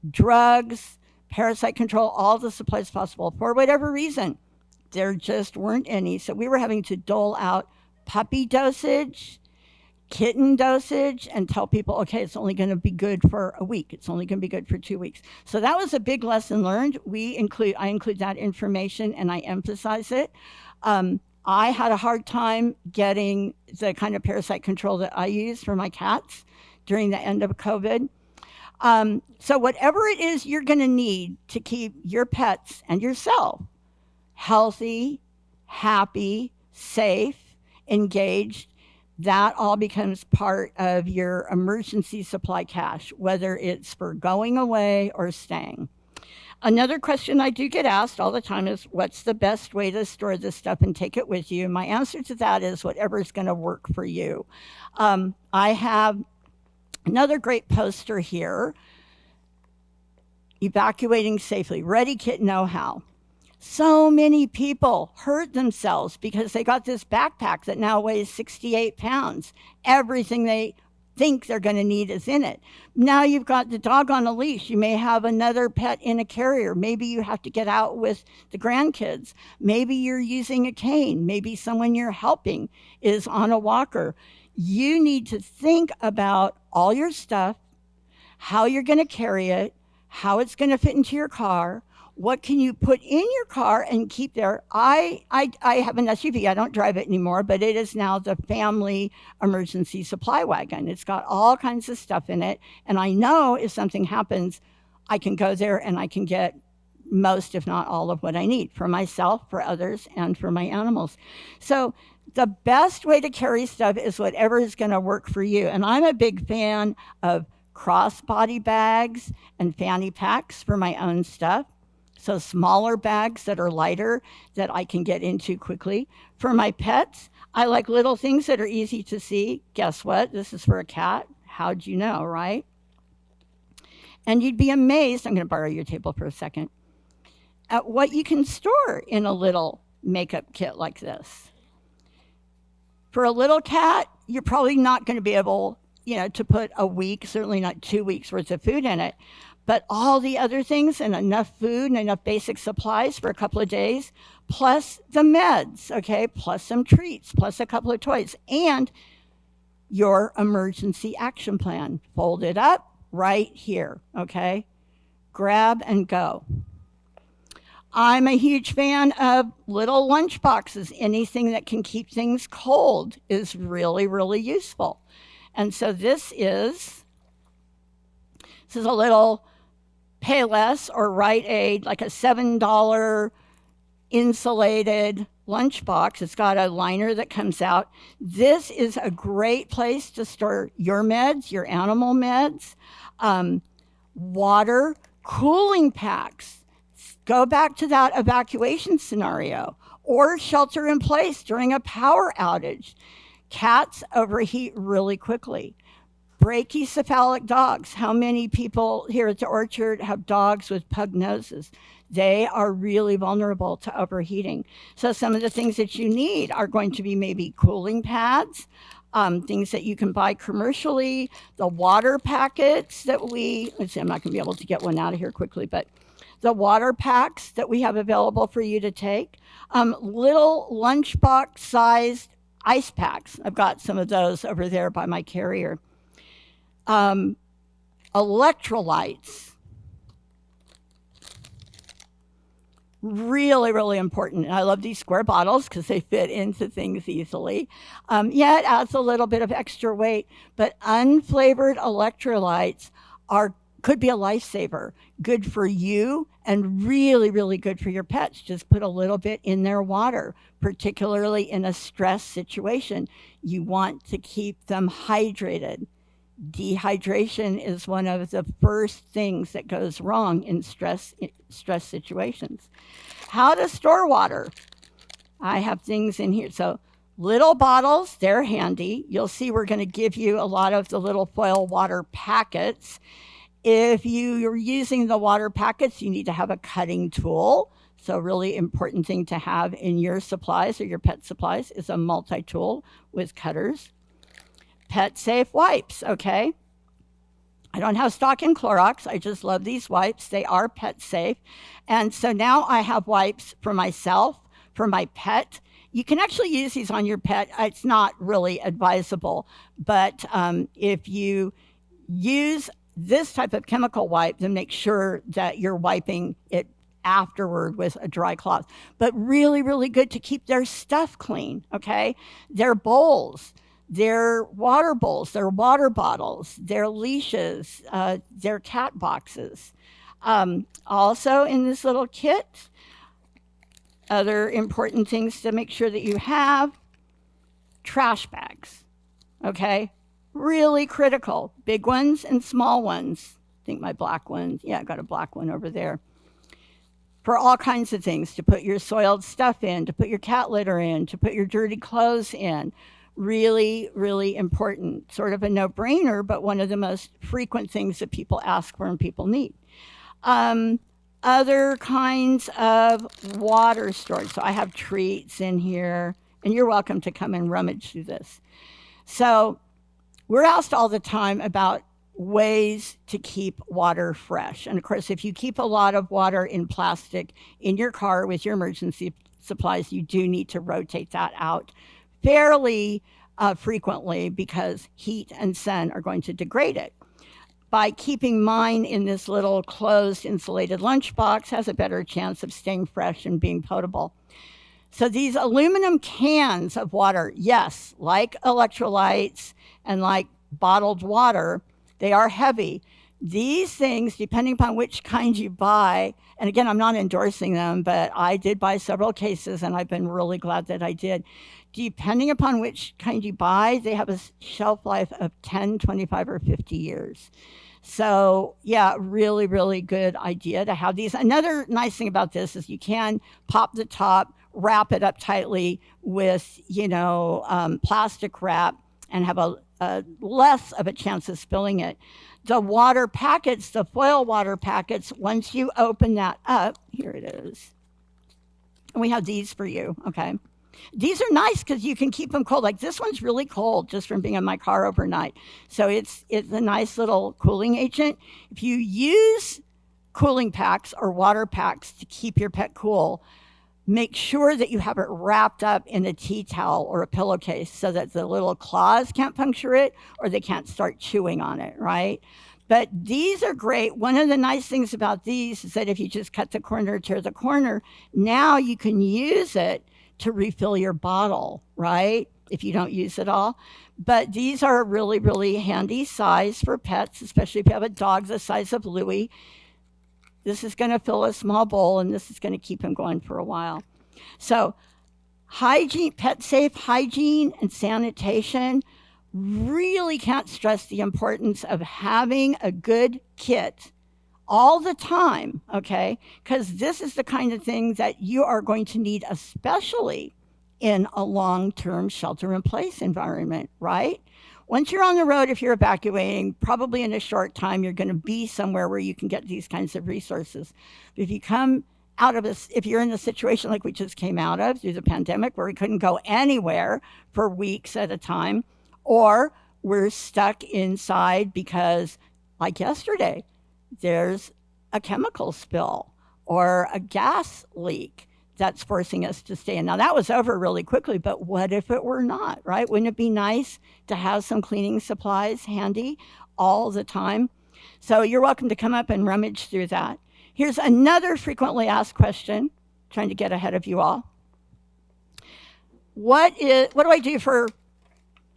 drugs, parasite control, all the supplies possible. For whatever reason, there just weren't any. So we were having to dole out puppy dosage, kitten dosage, and tell people, okay, it's only going to be good for a week. It's only going to be good for 2 weeks. So that was a big lesson learned. I include that information and I emphasize it. I had a hard time getting the kind of parasite control that I use for my cats during the end of COVID. So whatever it is you're going to need to keep your pets and yourself healthy, happy, safe, engaged, that all becomes part of your emergency supply cache, whether it's for going away or staying. Another question I do get asked all the time is, what's the best way to store this stuff and take it with you? My answer to that is whatever's going to work for you. I have another great poster here, Evacuating Safely, Ready Kit Know-How. So many people hurt themselves because they got this backpack that now weighs 68 pounds. Everything they think they're going to need is in it. Now you've got the dog on a leash. You may have another pet in a carrier. Maybe you have to get out with the grandkids. Maybe you're using a cane. Maybe someone you're helping is on a walker. You need to think about all your stuff, how you're going to carry it, how it's going to fit into your car. What can you put in your car and keep there? I have an SUV. I don't drive it anymore, but it is now the family emergency supply wagon. It's got all kinds of stuff in it. And I know if something happens, I can go there and I can get most, if not all, of what I need for myself, for others, and for my animals. So the best way to carry stuff is whatever is going to work for you. And I'm a big fan of crossbody bags and fanny packs for my own stuff. So smaller bags that are lighter that I can get into quickly. For my pets, I like little things that are easy to see. Guess what? This is for a cat. How'd you know, right? And you'd be amazed, I'm going to borrow your table for a second, at what you can store in a little makeup kit like this. For a little cat, you're probably not going to be able, to put a week, certainly not 2 weeks worth of food in it. But all the other things and enough food and enough basic supplies for a couple of days, plus the meds, okay, plus some treats, plus a couple of toys, and your emergency action plan. Fold it up right here, okay? Grab and go. I'm a huge fan of little lunch boxes. Anything that can keep things cold is really, really useful. And so this is a little Payless or Rite Aid, like a $7 insulated lunchbox. It's got a liner that comes out. This is a great place to store your meds, your animal meds, water, cooling packs. Go back to that evacuation scenario or shelter in place during a power outage. Cats overheat really quickly. Brachycephalic dogs. How many people here at the orchard have dogs with pug noses? They are really vulnerable to overheating. So some of the things that you need are going to be maybe cooling pads, things that you can buy commercially, the water packets that let's see, I'm not going to be able to get one out of here quickly, but the water packs that we have available for you to take, little lunchbox sized ice packs. I've got some of those over there by my carrier. Electrolytes. Really, really important. And I love these square bottles because they fit into things easily. Yeah, it adds a little bit of extra weight, but unflavored electrolytes could be a lifesaver. Good for you and really, really good for your pets. Just put a little bit in their water, particularly in a stress situation. You want to keep them hydrated. Dehydration is one of the first things that goes wrong in stress situations. How to store water. I have things in here. So little bottles, they're handy. You'll see we're going to give you a lot of the little foil water packets. If you're using the water packets, you need to have a cutting tool. So really important thing to have in your supplies or your pet supplies is a multi-tool with cutters. Pet safe wipes, okay? I don't have stock in Clorox. I just love these wipes. They are pet safe. And so now I have wipes for myself, for my pet. You can actually use these on your pet. It's not really advisable, but if you use this type of chemical wipe, then make sure that you're wiping it afterward with a dry cloth. But really, really good to keep their stuff clean, okay? Their bowls, their water bowls, their water bottles, their leashes, their cat boxes. Also in this little kit, other important things to make sure that you have, trash bags, okay? Really critical, big ones and small ones. I think my black one, yeah, I got a black one over there. For all kinds of things, to put your soiled stuff in, to put your cat litter in, to put your dirty clothes in. Really, really important. Sort of a no-brainer, but one of the most frequent things that people ask for and people need. Other kinds of water storage. So I have treats in here, and you're welcome to come and rummage through this. So we're asked all the time about ways to keep water fresh. And of course, if you keep a lot of water in plastic in your car with your emergency supplies, you do need to rotate that out fairly frequently because heat and sun are going to degrade it. By keeping mine in this little closed insulated lunchbox has a better chance of staying fresh and being potable. So these aluminum cans of water, yes, like electrolytes and like bottled water, they are heavy. These things, depending upon which kind you buy, and again, I'm not endorsing them, but I did buy several cases and I've been really glad that I did. Depending upon which kind you buy, they have a shelf life of 10, 25, or 50 years. So yeah, really, really good idea to have these. Another nice thing about this is you can pop the top, wrap it up tightly with, plastic wrap and have a less of a chance of spilling it. The water packets, the foil water packets, once you open that up, here it is. And we have these for you, okay? These are nice because you can keep them cold. Like this one's really cold just from being in my car overnight. So it's a nice little cooling agent. If you use cooling packs or water packs to keep your pet cool, make sure that you have it wrapped up in a tea towel or a pillowcase so that the little claws can't puncture it or they can't start chewing on it, right? But these are great. One of the nice things about these is that if you just cut the corner, tear the corner, now you can use it to refill your bottle, right? If you don't use it all. But these are a really, really handy size for pets, especially if you have a dog the size of Louie. This is going to fill a small bowl, and this is going to keep him going for a while. So hygiene, pet safe hygiene and sanitation, really can't stress the importance of having a good kit all the time, okay? Because this is the kind of thing that you are going to need, especially in a long-term shelter-in-place environment, right? Once you're on the road, if you're evacuating, probably in a short time, you're going to be somewhere where you can get these kinds of resources. If you come out of this, if you're in a situation like we just came out of through the pandemic where we couldn't go anywhere for weeks at a time, or we're stuck inside because, like yesterday, there's a chemical spill or a gas leak that's forcing us to stay in. Now, that was over really quickly, but what if it were not, right? Wouldn't it be nice to have some cleaning supplies handy all the time? So you're welcome to come up and rummage through that. Here's another frequently asked question, trying to get ahead of you all. What do I do for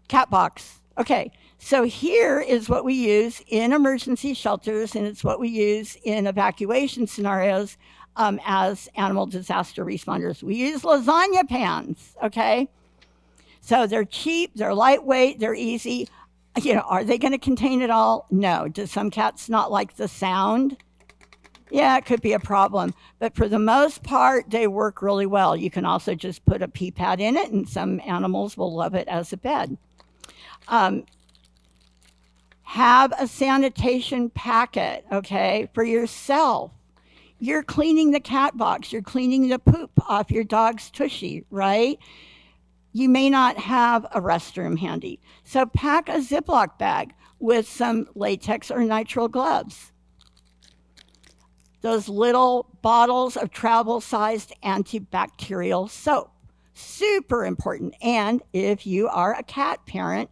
cat box? Okay, so here is what we use in emergency shelters, and it's what we use in evacuation scenarios as animal disaster responders. We use lasagna pans, okay? So they're cheap, they're lightweight, they're easy. Are they going to contain it all? No. Do some cats not like the sound? Yeah, it could be a problem. But for the most part, they work really well. You can also just put a pee pad in it, and some animals will love it as a bed. Have a sanitation packet, okay, for yourself. You're cleaning the cat box. You're cleaning the poop off your dog's tushy, right? You may not have a restroom handy. So pack a Ziploc bag. with some latex or nitrile gloves. Those little bottles of travel-sized antibacterial soap. Super important. And if you are a cat parent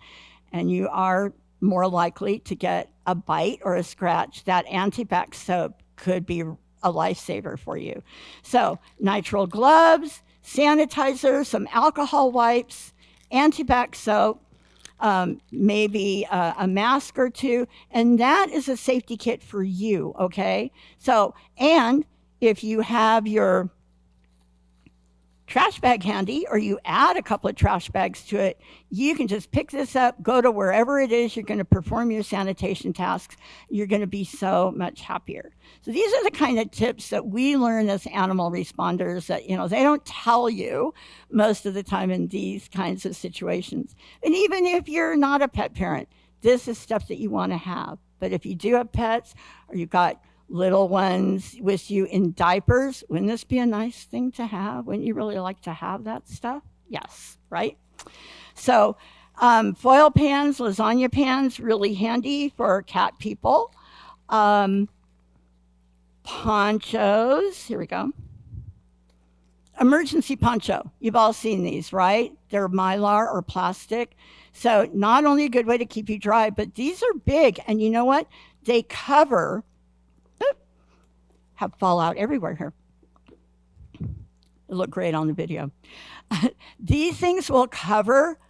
and you are more likely to get a bite or a scratch, that antibac soap could be a lifesaver for you. So nitrile gloves, sanitizer, some alcohol wipes, antibac soap, maybe a mask or two, and that is a safety kit for you, okay? So, and if you have your trash bag handy, or you add a couple of trash bags to it, you can just pick this up, go to wherever it is you're going to perform your sanitation tasks. You're going to be so much happier. So these are the kind of tips that we learn as animal responders that, they don't tell you most of the time in these kinds of situations. And even if you're not a pet parent, this is stuff that you want to have. But if you do have pets, or you've got little ones with you in diapers, wouldn't this be a nice thing to have? Wouldn't you really like to have that stuff? Yes, right? So foil pans, lasagna pans, really handy for cat people. Ponchos, here we go. Emergency poncho, you've all seen these, right? They're mylar or plastic. So not only a good way to keep you dry, but these are big, and you know what? They cover, have fallout everywhere here. It looked great on the video. These things will cover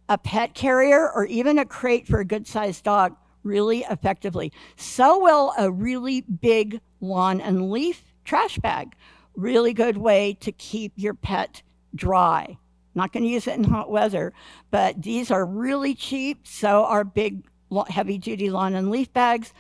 a pet carrier or even a crate for a good-sized dog really effectively. So will a really big lawn and leaf trash bag. Really good way to keep your pet dry. Not going to use it in hot weather, but these are really cheap. So are big, heavy-duty lawn and leaf bags.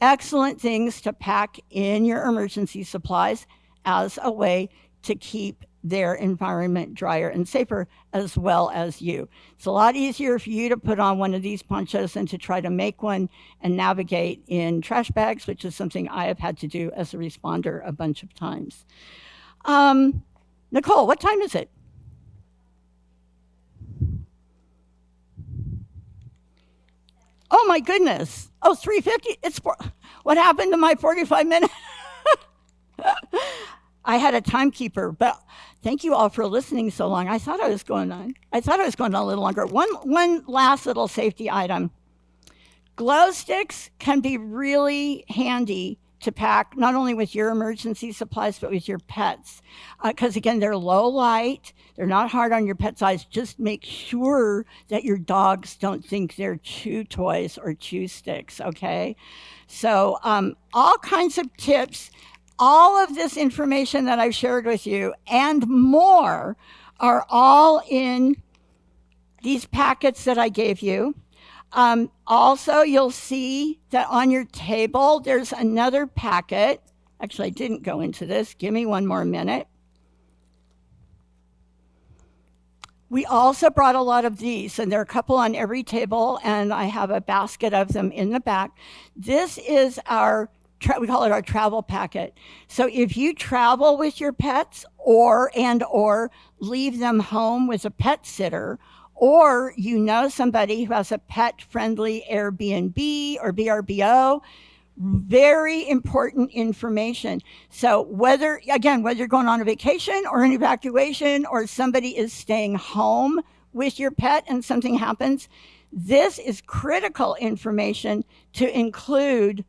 Excellent things to pack in your emergency supplies as a way to keep their environment drier and safer, as well as you. It's a lot easier for you to put on one of these ponchos than to try to make one and navigate in trash bags, which is something I have had to do as a responder a bunch of times. Nicole, what time is it? Oh my goodness. Oh, 3:50. What happened to my 45 minutes? I had a timekeeper, but thank you all for listening so long. I thought I was going on a little longer. One last little safety item. Glow sticks can be really handy to pack, not only with your emergency supplies, but with your pets. Because again, they're low light, they're not hard on your pet's eyes. Just make sure that your dogs don't think they're chew toys or chew sticks, okay? So all kinds of tips, all of this information that I've shared with you and more are all in these packets that I gave you. Also, you'll see that on your table, there's another packet. Actually, I didn't go into this. Give me one more minute. We also brought a lot of these, and there are a couple on every table, and I have a basket of them in the back. This is we call it our travel packet. So if you travel with your pets or leave them home with a pet sitter, or you know somebody who has a pet-friendly Airbnb or VRBO, very important information. So whether you're going on a vacation or an evacuation, or somebody is staying home with your pet and something happens, this is critical information to include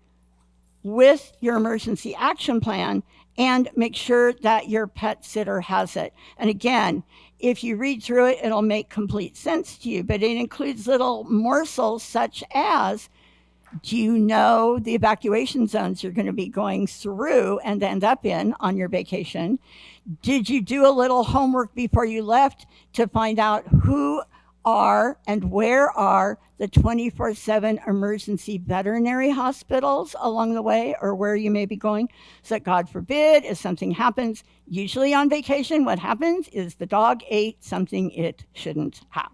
with your emergency action plan, and make sure that your pet sitter has it. And again, if you read through it, it'll make complete sense to you, but it includes little morsels such as, do you know the evacuation zones you're going to be going through and end up in on your vacation? Did you do a little homework before you left to find out who are and where are the 24/7 emergency veterinary hospitals along the way, or where you may be going, so that God forbid, if something happens, usually on vacation, what happens is the dog ate something it shouldn't have.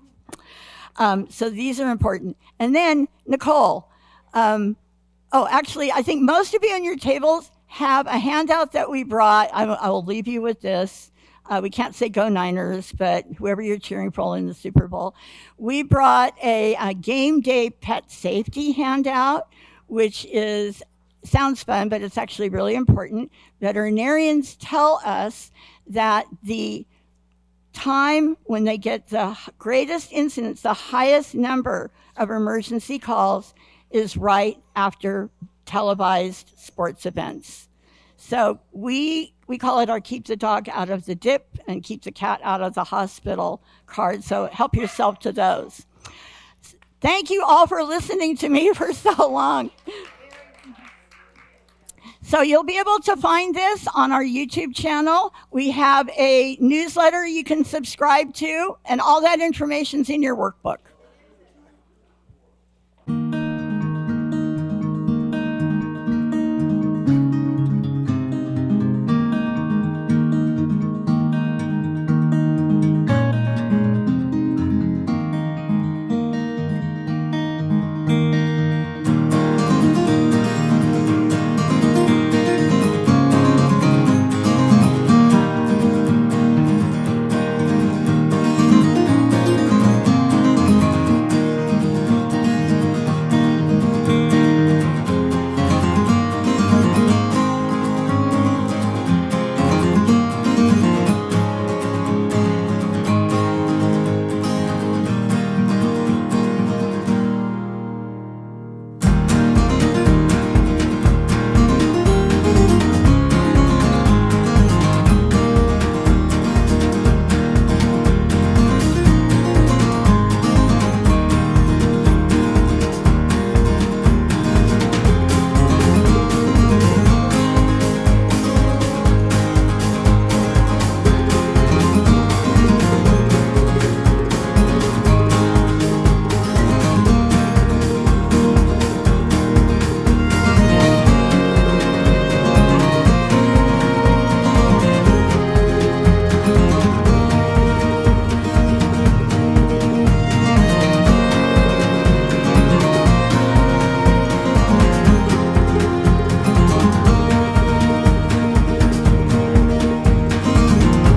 So these are important. And then, Nicole, actually, I think most of you on your tables have a handout that we brought. I will leave you with this. We can't say go Niners, but whoever you're cheering for in the Super Bowl. We brought a game day pet safety handout, which sounds fun, but it's actually really important. Veterinarians tell us that the time when they get the greatest incidents, the highest number of emergency calls, is right after televised sports events. So we call it our keep the dog out of the dip and keep the cat out of the hospital card. So help yourself to those. Thank you all for listening to me for so long. So you'll be able to find this on our YouTube channel. We have a newsletter you can subscribe to, and all that information's in your workbook.